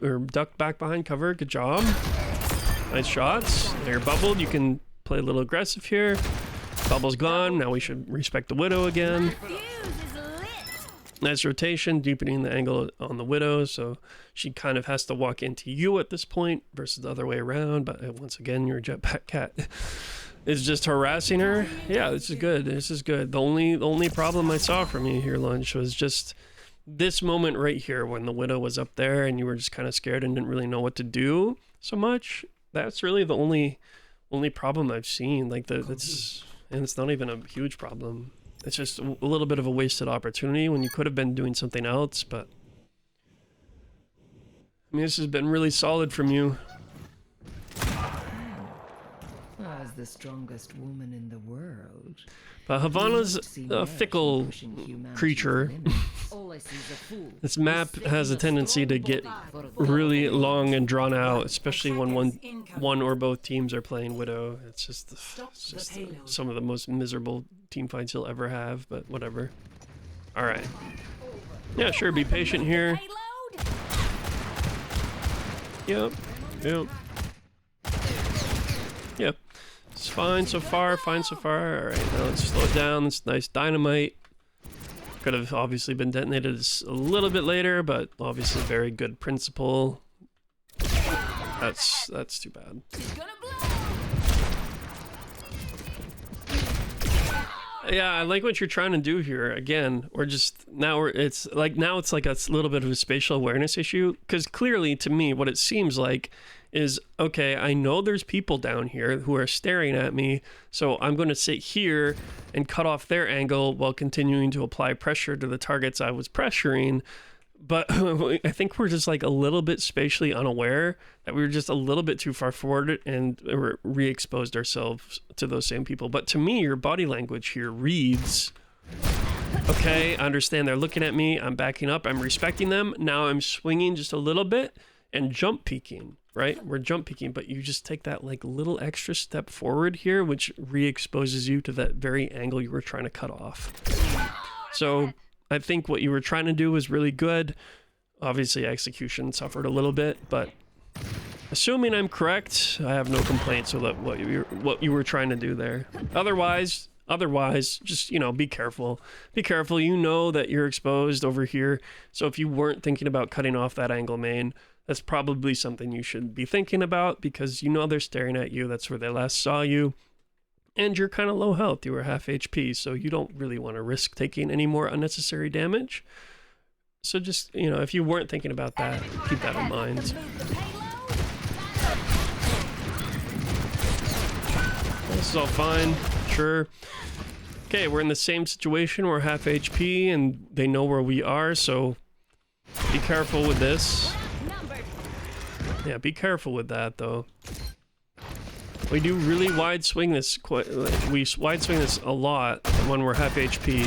or ducked back behind cover. Good job. Nice shots. Now you're bubbled. You can play a little aggressive here. Bubble's gone. Now we should respect the Widow again. Fuse is lit. Nice rotation, deepening the angle on the Widow, so she kind of has to walk into you at this point versus the other way around. But once again, your jetpack cat is just harassing her. Yeah, this is good. This is good. The only problem I saw from you here, Lunch, was just this moment right here when the Widow was up there and you were just kind of scared and didn't really know what to do so much. That's really the only problem I've seen. Like and it's not even a huge problem. It's just a little bit of a wasted opportunity when you could have been doing something else, but I mean, this has been really solid from you. As the strongest woman in the world. But Havana's a fickle creature. All I see is a fool. This map has a tendency to get really long and drawn out, especially when one or both teams are playing Widow. It's just some of the most miserable team fights you'll ever have, but whatever. All right. Yeah, sure, be patient here. Payload. Yep. It's fine so far, fine so far. All right, now let's slow it down. It's nice dynamite. Could have obviously been detonated a little bit later, but obviously very good principle. That's too bad. She's gonna blow. Yeah, I like what you're trying to do here. Again, it's like a little bit of a spatial awareness issue, because clearly to me what it seems like is, okay, I know there's people down here who are staring at me, so I'm going to sit here and cut off their angle while continuing to apply pressure to the targets I was pressuring. But I think we're just like a little bit spatially unaware, that we were just a little bit too far forward and re-exposed ourselves to those same people. But to me, your body language here reads, okay, I understand they're looking at me, I'm backing up, I'm respecting them, now I'm swinging just a little bit and jump peeking, right? We're jump peeking, but you just take that like little extra step forward here, which re-exposes you to that very angle you were trying to cut off. So I think what you were trying to do was really good. Obviously, execution suffered a little bit, but assuming I'm correct, I have no complaints with what you were trying to do there. Otherwise, just, be careful. Be careful. You know that you're exposed over here. So if you weren't thinking about cutting off that angle main, that's probably something you should be thinking about, because you know they're staring at you. That's where they last saw you. And you're kind of low health. You were half HP, so you don't really want to risk taking any more unnecessary damage. So just, you know, if you weren't thinking about that, keep that in mind. This is all fine, sure. Okay, we're in the same situation. We're half HP, and they know where we are, so be careful with this. Yeah, be careful with that, though. We do really wide swing this. We wide swing this a lot when we're half HP.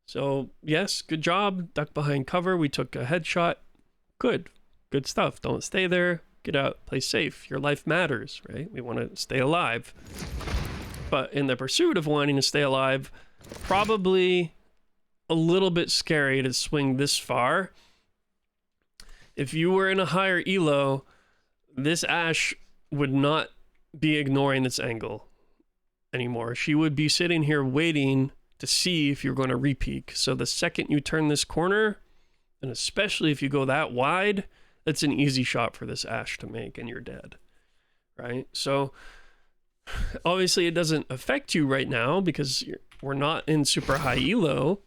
So yes, good job. Duck behind cover. We took a headshot. Good stuff. Don't stay there. Get out. Play safe. Your life matters, right? We want to stay alive. But in the pursuit of wanting to stay alive, probably a little bit scary to swing this far. If you were in a higher elo, this Ashe would not be ignoring this angle anymore. She would be sitting here waiting to see if you're going to repeak. So the second you turn this corner, and especially if you go that wide, it's an easy shot for this Ashe to make, and you're dead, right? So obviously it doesn't affect you right now because we're not in super high elo,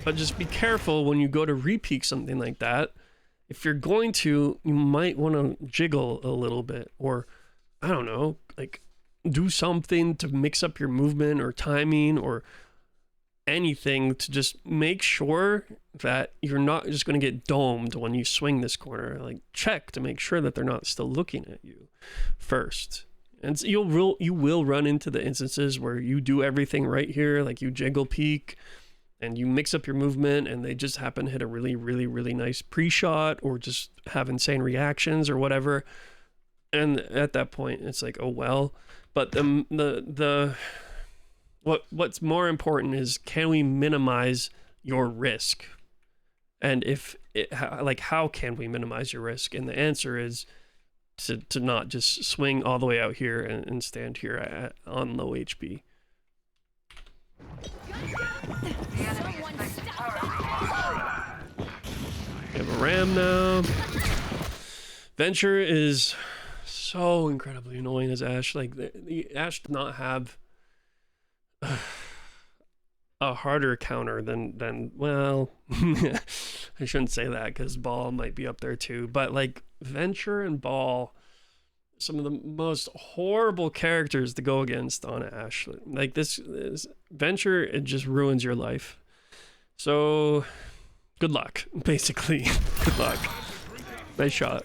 but just be careful when you go to repeak something like that. If you're going to, you might want to jiggle a little bit, or I don't know, like do something to mix up your movement or timing or anything to just make sure that you're not just going to get domed when you swing this corner. Like check to make sure that they're not still looking at you first. And so you will run into the instances where you do everything right here, like you jiggle peek and you mix up your movement and they just happen to hit a really, really, really nice pre-shot or just have insane reactions or whatever. And at that point, it's like, oh, well. But what's more important is, can we minimize your risk? And how can we minimize your risk? And the answer is to not just swing all the way out here and stand here on low HP. We have a ram now. Venture is so incredibly annoying as Ashe. Like the Ashe did not have a harder counter than well, I shouldn't say that because Ball might be up there too. But like Venture and Ball, some of the most horrible characters to go against on Ashe. Like this Venture, it just ruins your life. So good luck, basically. Good luck. Nice shot.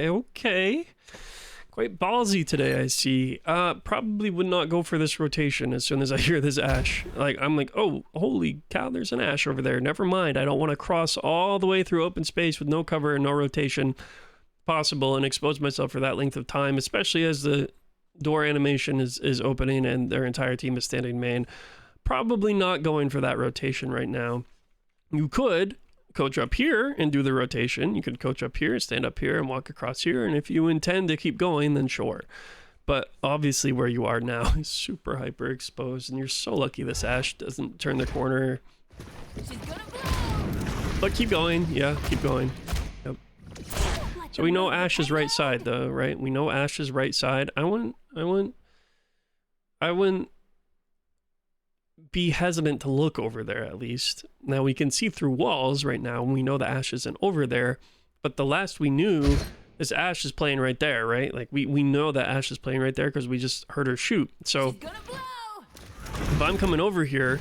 Okay. Quite ballsy today, I see. Probably would not go for this rotation as soon as I hear this Ashe. Like, I'm like, oh, holy cow, there's an Ashe over there. Never mind. I don't want to cross all the way through open space with no cover and no rotation possible and expose myself for that length of time, especially as the door animation is opening and their entire team is standing main. Probably not going for that rotation right now. You could coach up here and do the rotation. You could coach up here, stand up here and walk across here. And if you intend to keep going, then sure. But obviously where you are now is super hyper exposed and you're so lucky this Ashe doesn't turn the corner. But keep going. Yeah, keep going. Yep. So we know Ashe's right side though, right? We know Ashe's right side. I wouldn't be hesitant to look over there at least. Now we can see through walls right now and we know the Ashe isn't over there, but the last we knew this Ashe is playing right there, right? Like we know that Ashe is playing right there because we just heard her shoot. So if I'm coming over here,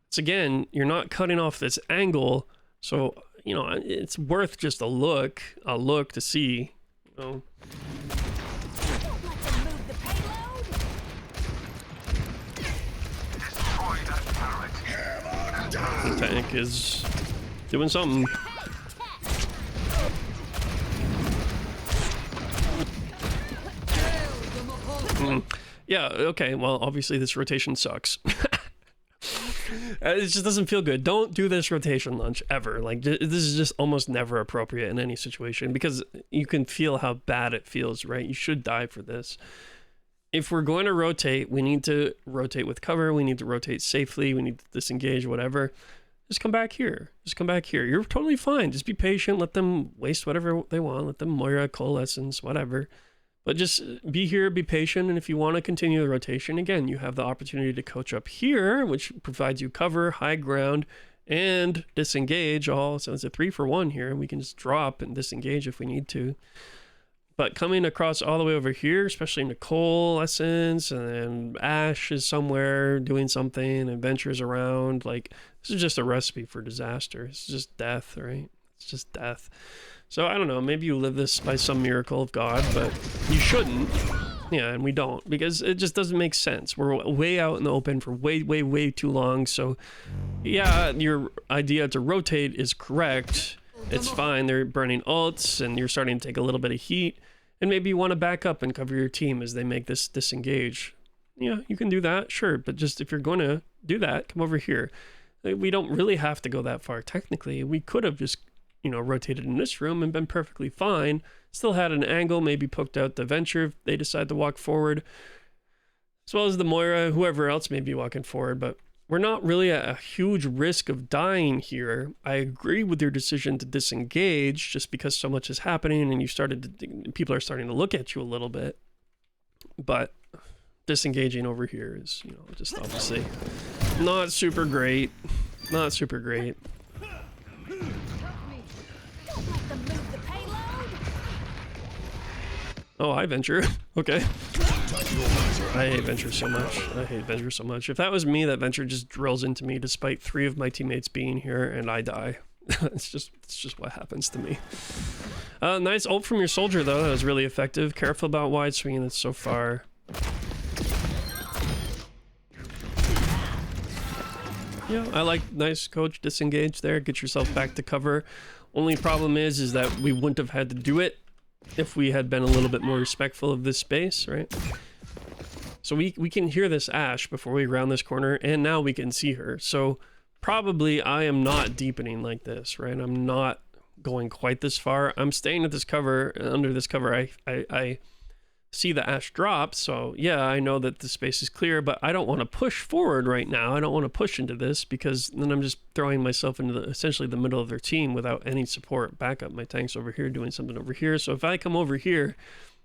it's again, you're not cutting off this angle, so you know it's worth just a look to see, you know. The tank is doing something. Yeah, okay, well, obviously this rotation sucks. It just doesn't feel good. Don't do this rotation lunge ever. Like, this is just almost never appropriate in any situation because you can feel how bad it feels, right? You should die for this. If we're going to rotate, we need to rotate with cover. We need to rotate safely. We need to disengage, whatever. Just come back here. Just come back here. You're totally fine. Just be patient. Let them waste whatever they want. Let them Moira, coalescence, whatever. But just be here, be patient, and if you want to continue the rotation, again, you have the opportunity to coach up here, which provides you cover, high ground, and disengage all. So it's a 3-for-1 here, and we can just drop and disengage if we need to. But coming across all the way over here, especially Nicole, Essence, and then Ashe is somewhere doing something, and Venture's around, like, this is just a recipe for disaster. It's just death, right? It's just death. So I don't know, maybe you live this by some miracle of God, but you shouldn't. Yeah, and we don't, because it just doesn't make sense. We're way out in the open for way too long. So yeah, your idea to rotate is correct. It's fine. They're burning ults and you're starting to take a little bit of heat, and maybe you want to back up and cover your team as they make this disengage. Yeah, you can do that, sure, but just if you're going to do that, come over here. We don't really have to go that far technically. We could have just, you know, rotated in this room and been perfectly fine. Still had an angle, maybe poked out the Venture if they decide to walk forward, as well as the Moira, whoever else may be walking forward. But we're not really at a huge risk of dying here. I agree with your decision to disengage just because so much is happening and people are starting to look at you a little bit. But disengaging over here is, you know, just obviously not super great. Not super great. Don't let them move the payload. Oh, hi, Venture. Okay. I hate Venture so much. I hate Venture so much. If that was me, that Venture just drills into me despite 3 of my teammates being here, and I die. It's just what happens to me. Nice ult from your soldier, though. That was really effective. Careful about wide swinging it so far. Yeah, I like nice coach disengage there. Get yourself back to cover. Only problem is that we wouldn't have had to do it if we had been a little bit more respectful of this space, right? So we can hear this Ashe before we round this corner, and now we can see her. So probably I am not deepening like this, right? I'm not going quite this far. I'm staying at this cover. Under this cover, I see the Ashe drop, so yeah, I know that the space is clear, but I don't want to push forward right now. I don't want to push into this because then I'm just throwing myself into essentially the middle of their team without any support backup. My tank's over here doing something over here, so if I come over here,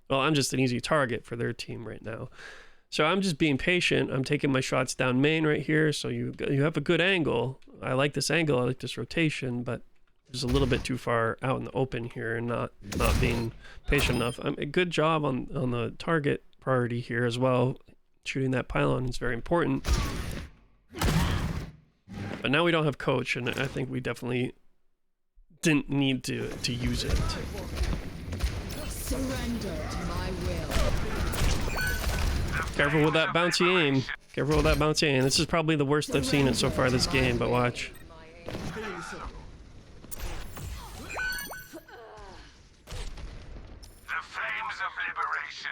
well, I'm just an easy target for their team right now. So I'm just being patient. I'm taking my shots down main right here, so you have a good angle. I like this angle, I like this rotation, but just a little bit too far out in the open here and not being patient enough. A good job on the target priority here as well. Shooting that pylon is very important. But now we don't have coach, and I think we definitely didn't need to use it. Surrender to my will. Careful with that bouncy aim. Careful with that bouncy aim. This is probably the worst I've seen it so far this game, but watch.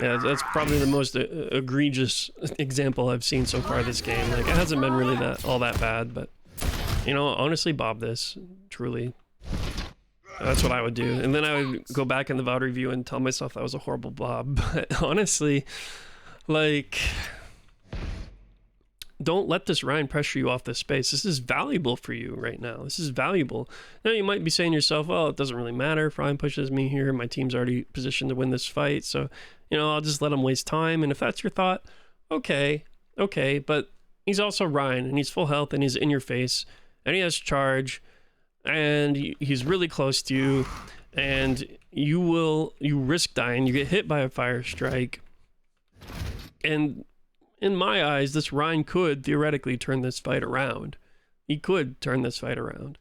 Yeah, that's probably the most egregious example I've seen so far this game. Like, it hasn't been really all that bad, but, you know, honestly, bob this, truly. That's what I would do. And then I would go back in the VOD review and tell myself that was a horrible bob. But honestly, like, don't let this Ryan pressure you off this space. This is valuable for you right now. This is valuable. Now, you might be saying to yourself, well, it doesn't really matter if Ryan pushes me here. My team's already positioned to win this fight, so, you know, I'll just let him waste time. And if that's your thought, okay, but he's also Ryan, and he's full health, and he's in your face, and he has charge, and he's really close to you, and you risk dying. You get hit by a fire strike, and in my eyes, this Ryan could theoretically turn this fight around. He could turn this fight around.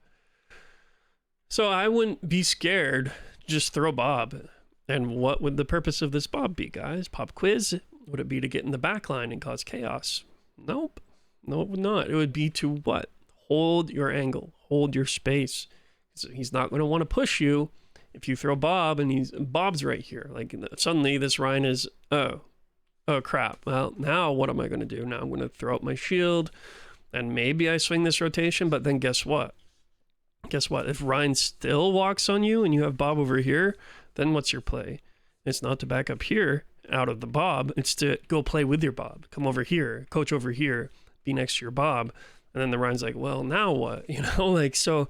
So I wouldn't be scared. Just throw Bob. And what would the purpose of this Bob be, guys? Pop quiz? Would it be to get in the back line and cause chaos? Nope. No, it would not. It would be to what? Hold your angle. Hold your space. So he's not going to want to push you if you throw Bob, and Bob's right here. Like, suddenly this Ryan is, oh crap. Well, now what am I going to do? Now I'm going to throw out my shield. And maybe I swing this rotation, but then guess what? Guess what? If Ryan still walks on you and you have Bob over here, then what's your play? It's not to back up here out of the Bob. It's to go play with your Bob. Come over here, coach over here, be next to your Bob. And then the Ryan's like, well, now what? You know, like, so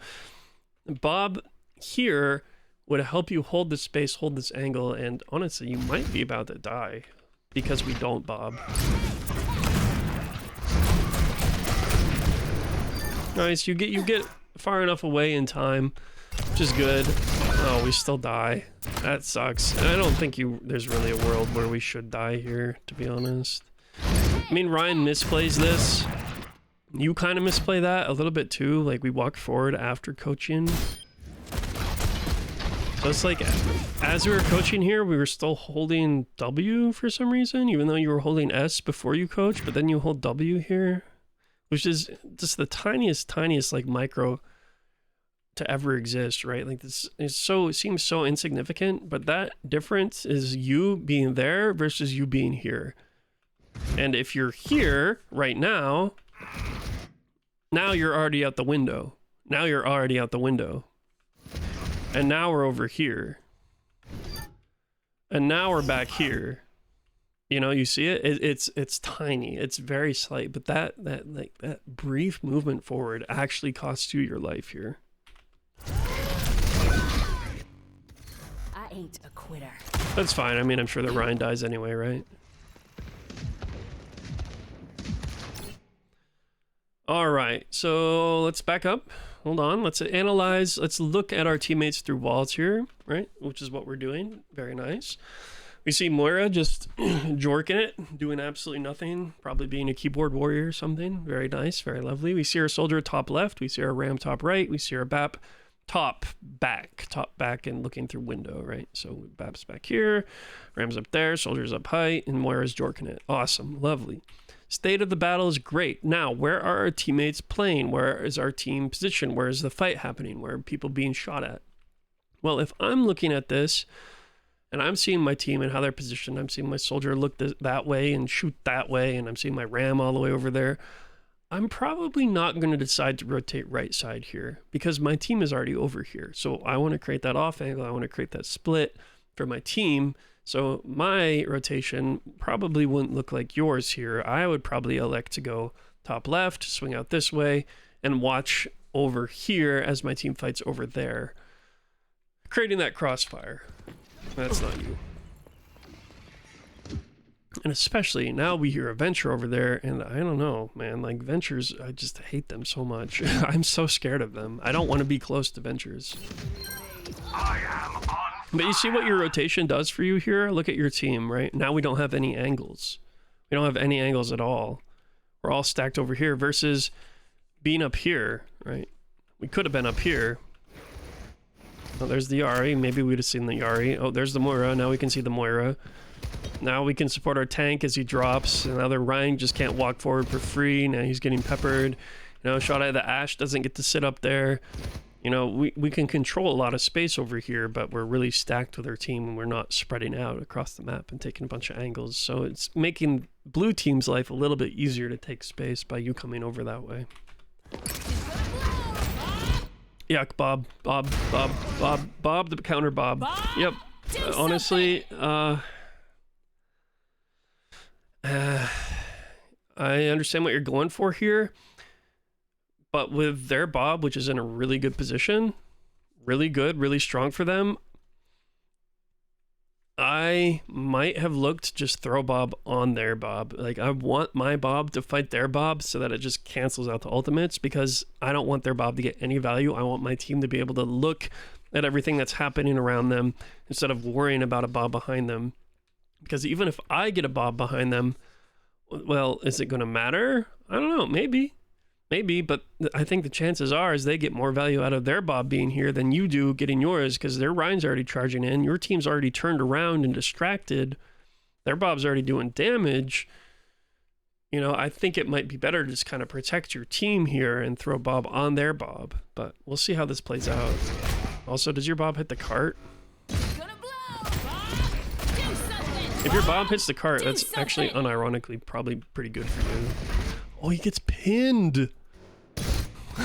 Bob here would help you hold this space, hold this angle. And honestly, you might be about to die because we don't Bob. Nice, you get far enough away in time, which is good. Oh, we still die. That sucks. And I don't think there's really a world where we should die here, to be honest. I mean, Ryan misplays this. You kind of misplay that a little bit too. Like, we walk forward after coaching. So it's like, as we were coaching here, we were still holding W for some reason, even though you were holding S before you coach, but then you hold W here, which is just the tiniest like micro to ever exist, right? Like, this is it seems so insignificant, but that difference is you being there versus you being here. And if you're here right now you're already out the window. Now you're already out the window. And now we're over here. And now we're back here. You know, you see it? It's tiny. It's very slight, but that brief movement forward actually costs you your life here. I ain't a quitter. That's fine. I mean, I'm sure that Ryan dies anyway, right? All right, so let's back up. Hold on. Let's analyze. Let's look at our teammates through walls here, right? Which is what we're doing. Very nice. We see Moira just jorking it, doing absolutely nothing, probably being a keyboard warrior or something. Very nice, very lovely. We see our soldier top left. We see our ram top right. We see our BAP top back and looking through window, right? So BAP's back here, ram's up there, soldier's up high, and Moira's jorking it. Awesome, lovely. State of the battle is great. Now, where are our teammates playing? Where is our team position? Where is the fight happening? Where are people being shot at? Well, if I'm looking at this and I'm seeing my team and how they're positioned, I'm seeing my soldier look that way and shoot that way, and I'm seeing my ram all the way over there, I'm probably not going to decide to rotate right side here because my team is already over here. So I want to create that off angle. I want to create that split for my team. So my rotation probably wouldn't look like yours here. I would probably elect to go top left, swing out this way, and watch over here as my team fights over there, creating that crossfire. That's not you. And especially now we hear a Venture over there, and I don't know, man, like Ventures, I just hate them so much. I'm so scared of them. I don't want to be close to Ventures. But you see what your rotation does for you here? Look at your team, right? Now we don't have any angles. We don't have any angles at all. We're all stacked over here versus being up here, right? We could have been up here. Oh, there's the Yari. Maybe we'd have seen the Yari. Oh, there's the Moira. Now we can see the Moira. Now we can support our tank as he drops. Another Ryan just can't walk forward for free. Now he's getting peppered. You know, shot at the Ashe doesn't get to sit up there. You know, we can control a lot of space over here, but we're really stacked with our team and we're not spreading out across the map and taking a bunch of angles. So it's making blue team's life a little bit easier to take space by you coming over that way. Yuck, Bob, the counter Bob. Yep. Honestly, I understand what you're going for here. But with their Bob, which is in a really good position, really good, really strong for them, I might have looked to just throw Bob on their Bob. Like, I want my Bob to fight their Bob so that it just cancels out the ultimates because I don't want their Bob to get any value. I want my team to be able to look at everything that's happening around them instead of worrying about a Bob behind them. Because even if I get a Bob behind them, well, is it going to matter? I don't know, maybe, but I think the chances are is they get more value out of their Bob being here than you do getting yours because their Ryan's already charging in. Your team's already turned around and distracted. Their Bob's already doing damage. You know, I think it might be better to just kind of protect your team here and throw Bob on their Bob, but we'll see how this plays out. Also, does your Bob hit the cart? If your Bob hits the cart, that's actually unironically probably pretty good for you. Oh, he gets pinned. Bob,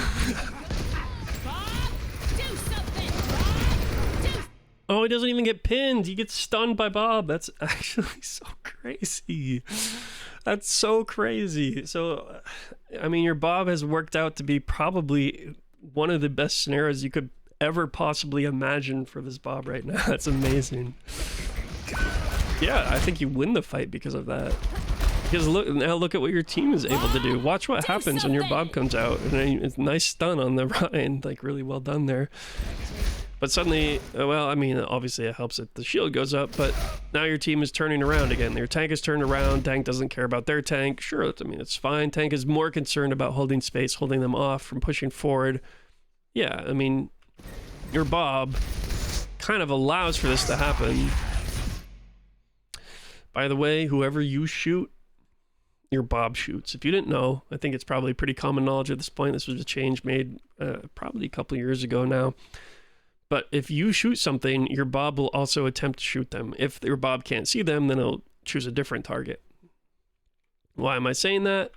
do something. Bob, do. Oh, he doesn't even get pinned. He gets stunned by Bob. That's actually so crazy. That's so crazy. So, I mean, your Bob has worked out to be probably one of the best scenarios you could ever possibly imagine for this Bob right now. That's amazing. Yeah, I think you win the fight because of that. Because look at what your team is able to do. Watch what happens when your Bob comes out. And then it's a nice stun on the Ryan. Like, really well done there. But suddenly, well, I mean, obviously it helps that the shield goes up, but now your team is turning around again. Your tank is turned around. Tank doesn't care about their tank. Sure, I mean, it's fine. Tank is more concerned about holding space, holding them off from pushing forward. Yeah, I mean, your Bob kind of allows for this to happen. By the way, whoever you shoot, your Bob shoots. If you didn't know, I think it's probably pretty common knowledge at this point. This was a change made probably a couple of years ago now. But if you shoot something, your Bob will also attempt to shoot them. If your Bob can't see them, then it'll choose a different target. Why am I saying that?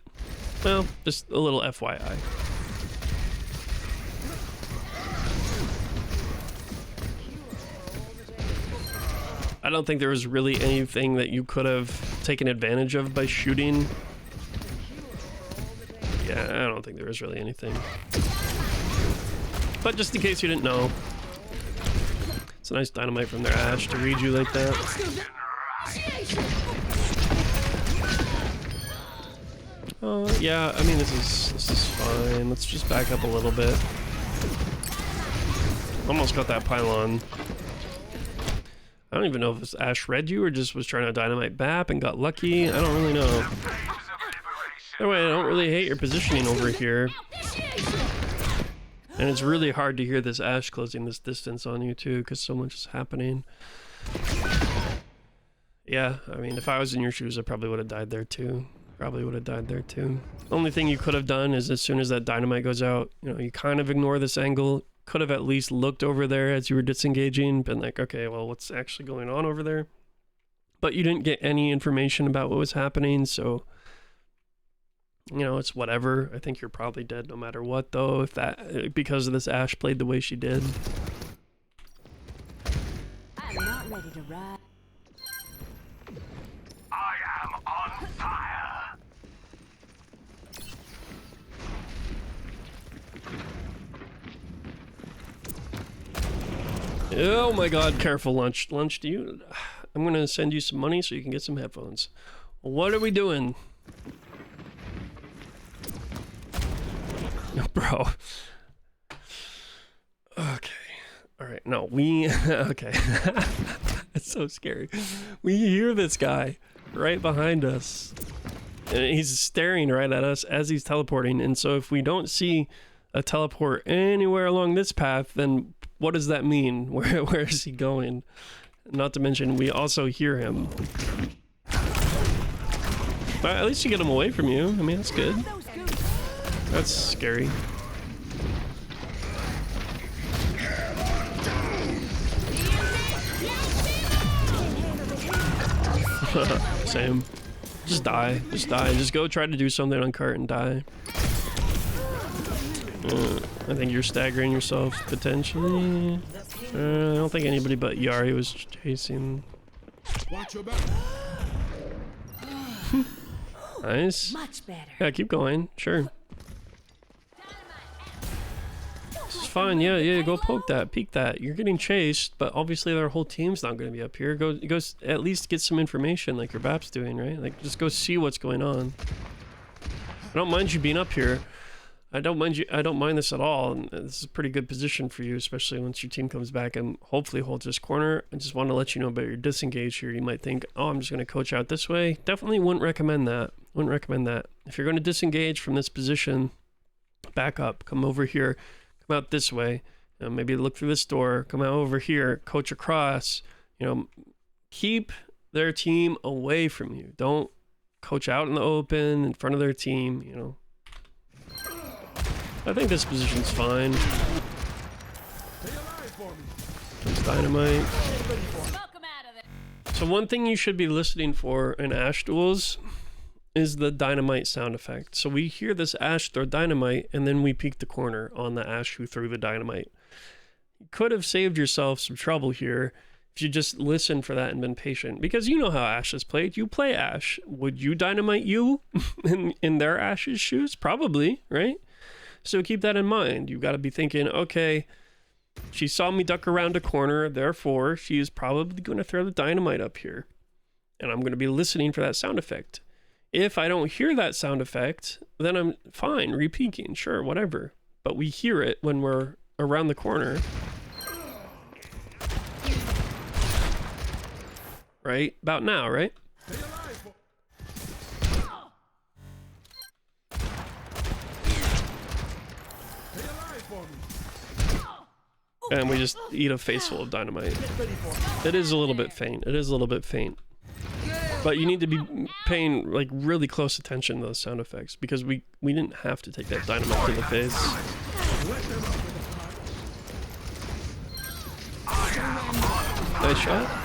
Well, just a little FYI. I don't think there was really anything that you could have taken advantage of by shooting. Yeah, I don't think there was really anything. But just in case you didn't know, it's a nice dynamite from their Ashe to read you like that. Yeah, I mean, this is fine. Let's just back up a little bit. Almost got that pylon. I don't even know if this Ashe read you or just was trying to dynamite BAP and got lucky. I don't really know. Anyway, I don't really hate your positioning over here. And it's really hard to hear this Ashe closing this distance on you too, because so much is happening. Yeah, I mean, if I was in your shoes, I probably would have died there too. Only thing you could have done is as soon as that dynamite goes out, you know, you kind of ignore this angle. Could have at least looked over there as you were disengaging, been like, okay, well, what's actually going on over there? But you didn't get any information about what was happening, so, you know, it's whatever. I think you're probably dead no matter what, though, if that, because of this Ashe played the way she did. I'm not ready to ride. I am on fire. Oh my god, careful, Lunch. Lunch, I'm gonna send you some money so you can get some headphones. What are we doing? Bro. Okay. Alright, no, okay. It's so scary. We hear this guy right behind us. And he's staring right at us as he's teleporting, and so if we don't see a teleport anywhere along this path, then what does that mean? Where is he going? Not to mention, we also hear him. But at least you get him away from you. I mean, that's good. That's scary. Same. Just die. Just die. Just go try to do something on cart and die. I think you're staggering yourself, potentially. I don't think anybody but Yari was chasing. Watch your back. Nice. Much better. Yeah, keep going. Sure. This is fine. Yeah, go poke that, peek that. You're getting chased, but obviously their whole team's not going to be up here. Go at least get some information like your BAP's doing, right? Like, just go see what's going on. I don't mind you being up here. I don't mind this at all, and this is a pretty good position for you, especially once your team comes back and hopefully holds this corner. I just want to let you know about your disengage here. You might think, oh, I'm just going to coach out this way. Definitely wouldn't recommend that. If you're going to disengage from this position, back up, come over here, come out this way, maybe look through this door, come out over here, coach across, keep their team away from you. Don't coach out in the open in front of their team, I think this position's fine. Comes dynamite. So one thing you should be listening for in Ashe duels is the dynamite sound effect. So we hear this Ashe throw dynamite, and then we peek the corner on the Ashe who threw the dynamite. You could have saved yourself some trouble here if you just listened for that and been patient, because you know how Ashe is played. You play Ashe. Would you dynamite you in their Ashe's shoes? Probably, right? So keep that in mind. You've got to be thinking, okay, she saw me duck around a corner, therefore she is probably going to throw the dynamite up here. And I'm going to be listening for that sound effect. If I don't hear that sound effect, then I'm fine, re-peeking, sure, whatever. But we hear it when we're around the corner. Right? About now, right? And we just eat a face full of dynamite. It is a little bit faint. It is a little bit faint. But you need to be paying like really close attention to those sound effects, because we didn't have to take that dynamite to the face. Nice shot.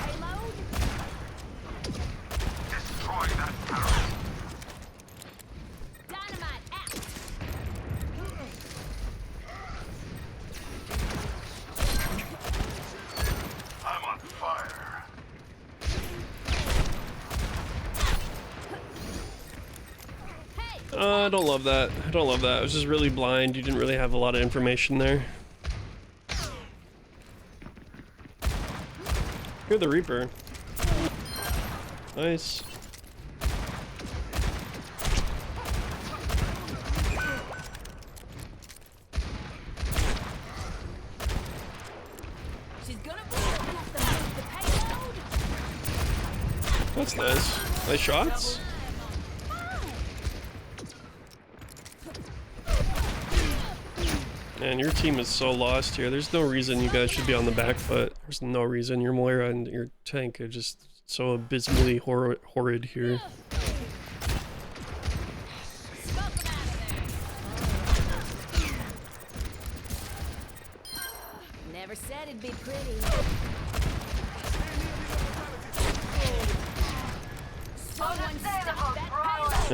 I don't love that. I don't love that. I was just really blind. You didn't really have a lot of information there. You're the Reaper. Nice. That's nice. Nice shots. Man, your team is so lost here. There's no reason you guys should be on the back foot. There's no reason. Your Moira and your tank are just so abysmally horrid here. Never said it'd be pretty.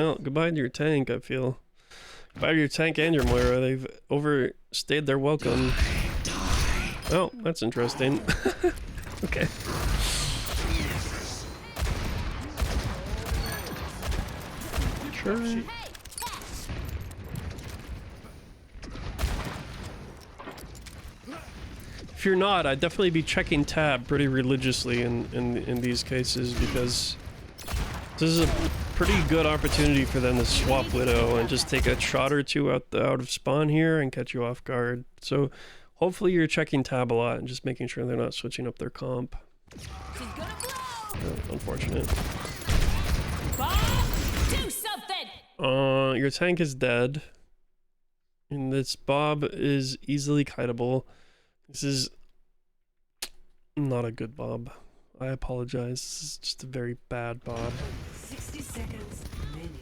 Oh, goodbye to your tank, I feel. Goodbye to your tank and your Moira. They've overstayed their welcome. Oh, that's interesting. Okay. Sure. If you're not, I'd definitely be checking tab pretty religiously in these cases, because this is a pretty good opportunity for them to swap Widow and just take a shot or two out of spawn here and catch you off guard. So hopefully you're checking tab a lot and just making sure they're not switching up their comp. Unfortunate. Do something. Your tank is dead. And this Bob is easily kiteable. This is not a good Bob. I apologize. This is just a very bad Bob. 60 seconds remaining.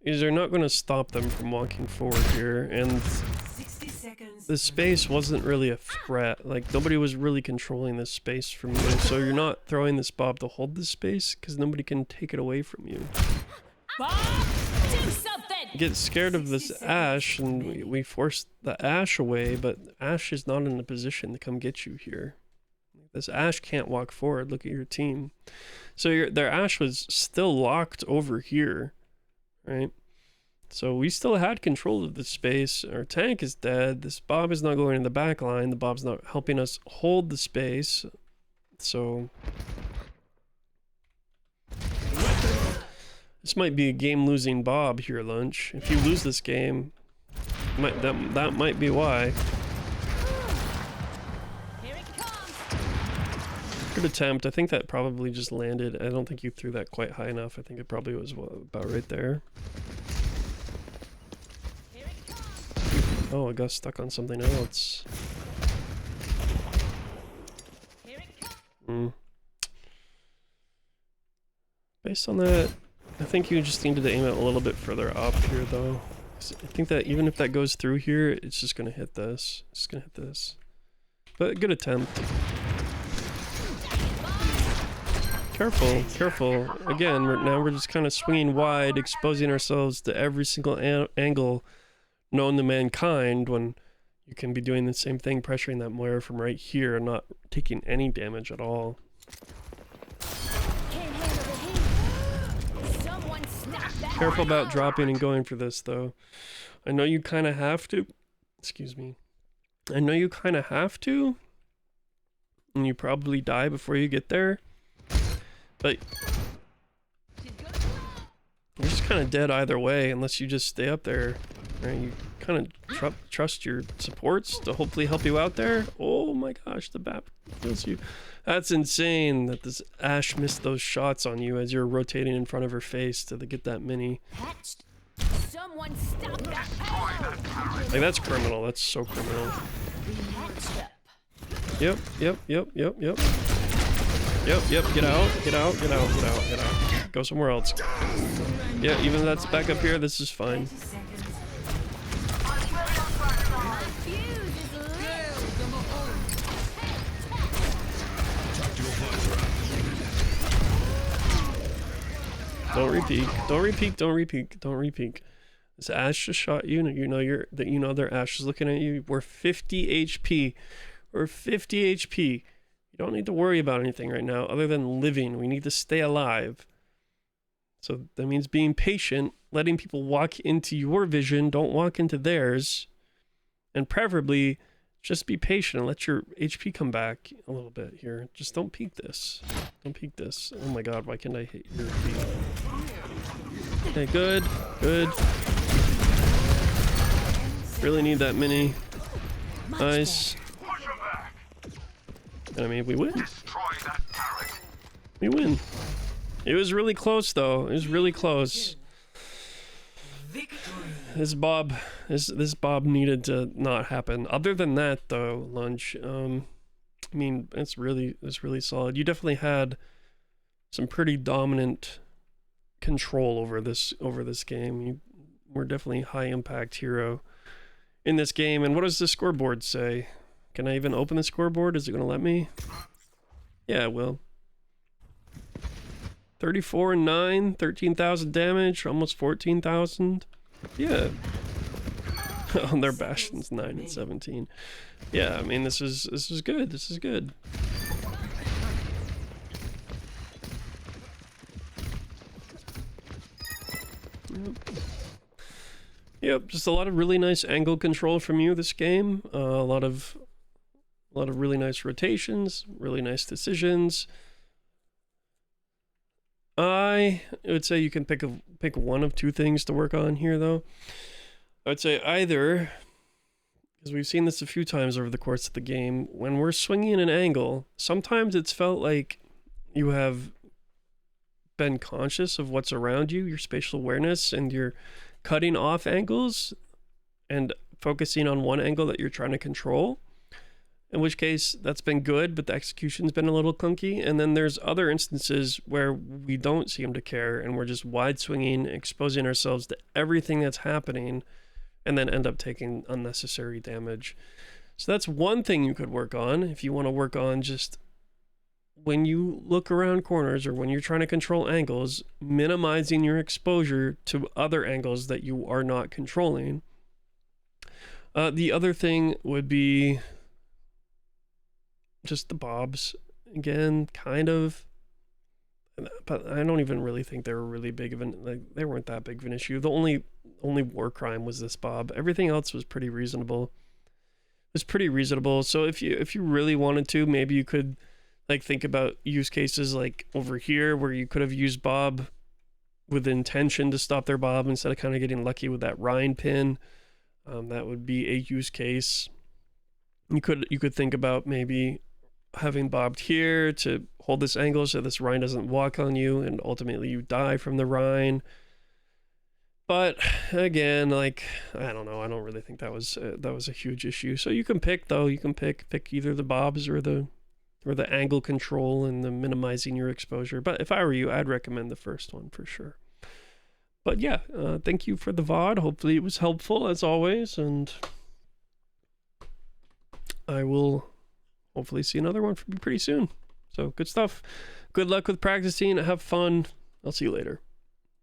Is they're not going to stop them from walking forward here, and 60 seconds. the space wasn't really a threat. Like, nobody was really controlling this space from you, so you're not throwing this Bob to hold this space, because nobody can take it away from you. Bob, do something. Get scared of this Ashe, and we forced the Ashe away, but Ashe is not in a position to come get you here. This Ashe can't walk forward. Look at your team. So their Ashe was still locked over here, right? So we still had control of the space. Our tank is dead. This Bob is not going in the back line. The Bob's not helping us hold the space. So this might be a game-losing Bob here, Lunch. If you lose this game, that might be why. Here it comes. Good attempt. I think that probably just landed. I don't think you threw that quite high enough. I think it probably was about right there. Here it comes. Oh, I got stuck on something else. Here it comes. Based on that, I think you just needed to aim it a little bit further up here, though. 'Cause I think that even if that goes through here, it's just going to hit this. It's just going to hit this. But good attempt. Careful, careful. Again, now we're just kind of swinging wide, exposing ourselves to every single angle known to mankind when you can be doing the same thing, pressuring that Moira from right here and not taking any damage at all. Can't handle the heat. Someone stop that. Careful about dropping and going for this, though. I know you kind of have to. Excuse me. I know you kind of have to. And you probably die before you get there. But you're just kind of dead either way unless you just stay up there. Right? You kind of trust your supports to hopefully help you out there. Oh my gosh, the BAP kills you. That's insane that this Ashe missed those shots on you as you're rotating in front of her face to get that mini. Hatched. Someone stop that payload. Like, that's criminal. That's so criminal. Hatched up. Yep. Yep. Get out. Go somewhere else. Yeah, even if that's back up here, this is fine. Don't repeat. This Ashe just shot you, and you know their Ashe is looking at you. We're 50 HP. We're 50 HP. You don't need to worry about anything right now other than living. We need to stay alive. So that means being patient, letting people walk into your vision, don't walk into theirs. And preferably, just be patient and let your HP come back a little bit here. Just don't peek this. Don't peek this. Oh my god, why can't I hit your feet? Okay, good. Really need that mini. Nice. And I mean, we win. We win. It was really close, though. It was really close. This Bob needed to not happen. Other than that, though, Lunch, I mean, it's really solid. You definitely had some pretty dominant control over this game. You were definitely a high impact hero in this game. And what does the scoreboard say? Can I even open the scoreboard? Is it gonna let me? Yeah, it will. 34 and 9, 13,000 damage, almost 14,000. Yeah. Oh, their Bastion's 9 and 17. Yeah, I mean, this is good. This is good. Yep, just a lot of really nice angle control from you this game. A lot of really nice rotations, really nice decisions. I would say you can pick one of two things to work on here, though. I would say either, because we've seen this a few times over the course of the game, when we're swinging an angle, sometimes it's felt like you have been conscious of what's around you, your spatial awareness, and you're cutting off angles and focusing on one angle that you're trying to control. In which case, that's been good, but the execution's been a little clunky. And then there's other instances where we don't seem to care, and we're just wide swinging, exposing ourselves to everything that's happening, and then end up taking unnecessary damage. So that's one thing you could work on if you want to work on just when you look around corners or when you're trying to control angles, minimizing your exposure to other angles that you are not controlling. The other thing would be just the bobs again, kind of, but I don't even really think they were really big of they weren't that big of an issue. The only war crime was this bob. Everything else was pretty reasonable. So if you really wanted to, maybe you could like think about use cases like over here where you could have used bob with intention to stop their bob instead of kind of getting lucky with that rind pin. That would be a use case. You could think about maybe having bobbed here to hold this angle so this Rhine doesn't walk on you and ultimately you die from the Rhine. But again, like, I don't know, I don't really think that was a huge issue. So you can pick, though, you can pick either the bobs or the angle control and the minimizing your exposure. But if I were you, I'd recommend the first one for sure. But yeah, thank you for the VOD. Hopefully it was helpful as always, and I will hopefully see another one from you pretty soon. So good stuff. Good luck with practicing. Have fun. I'll see you later.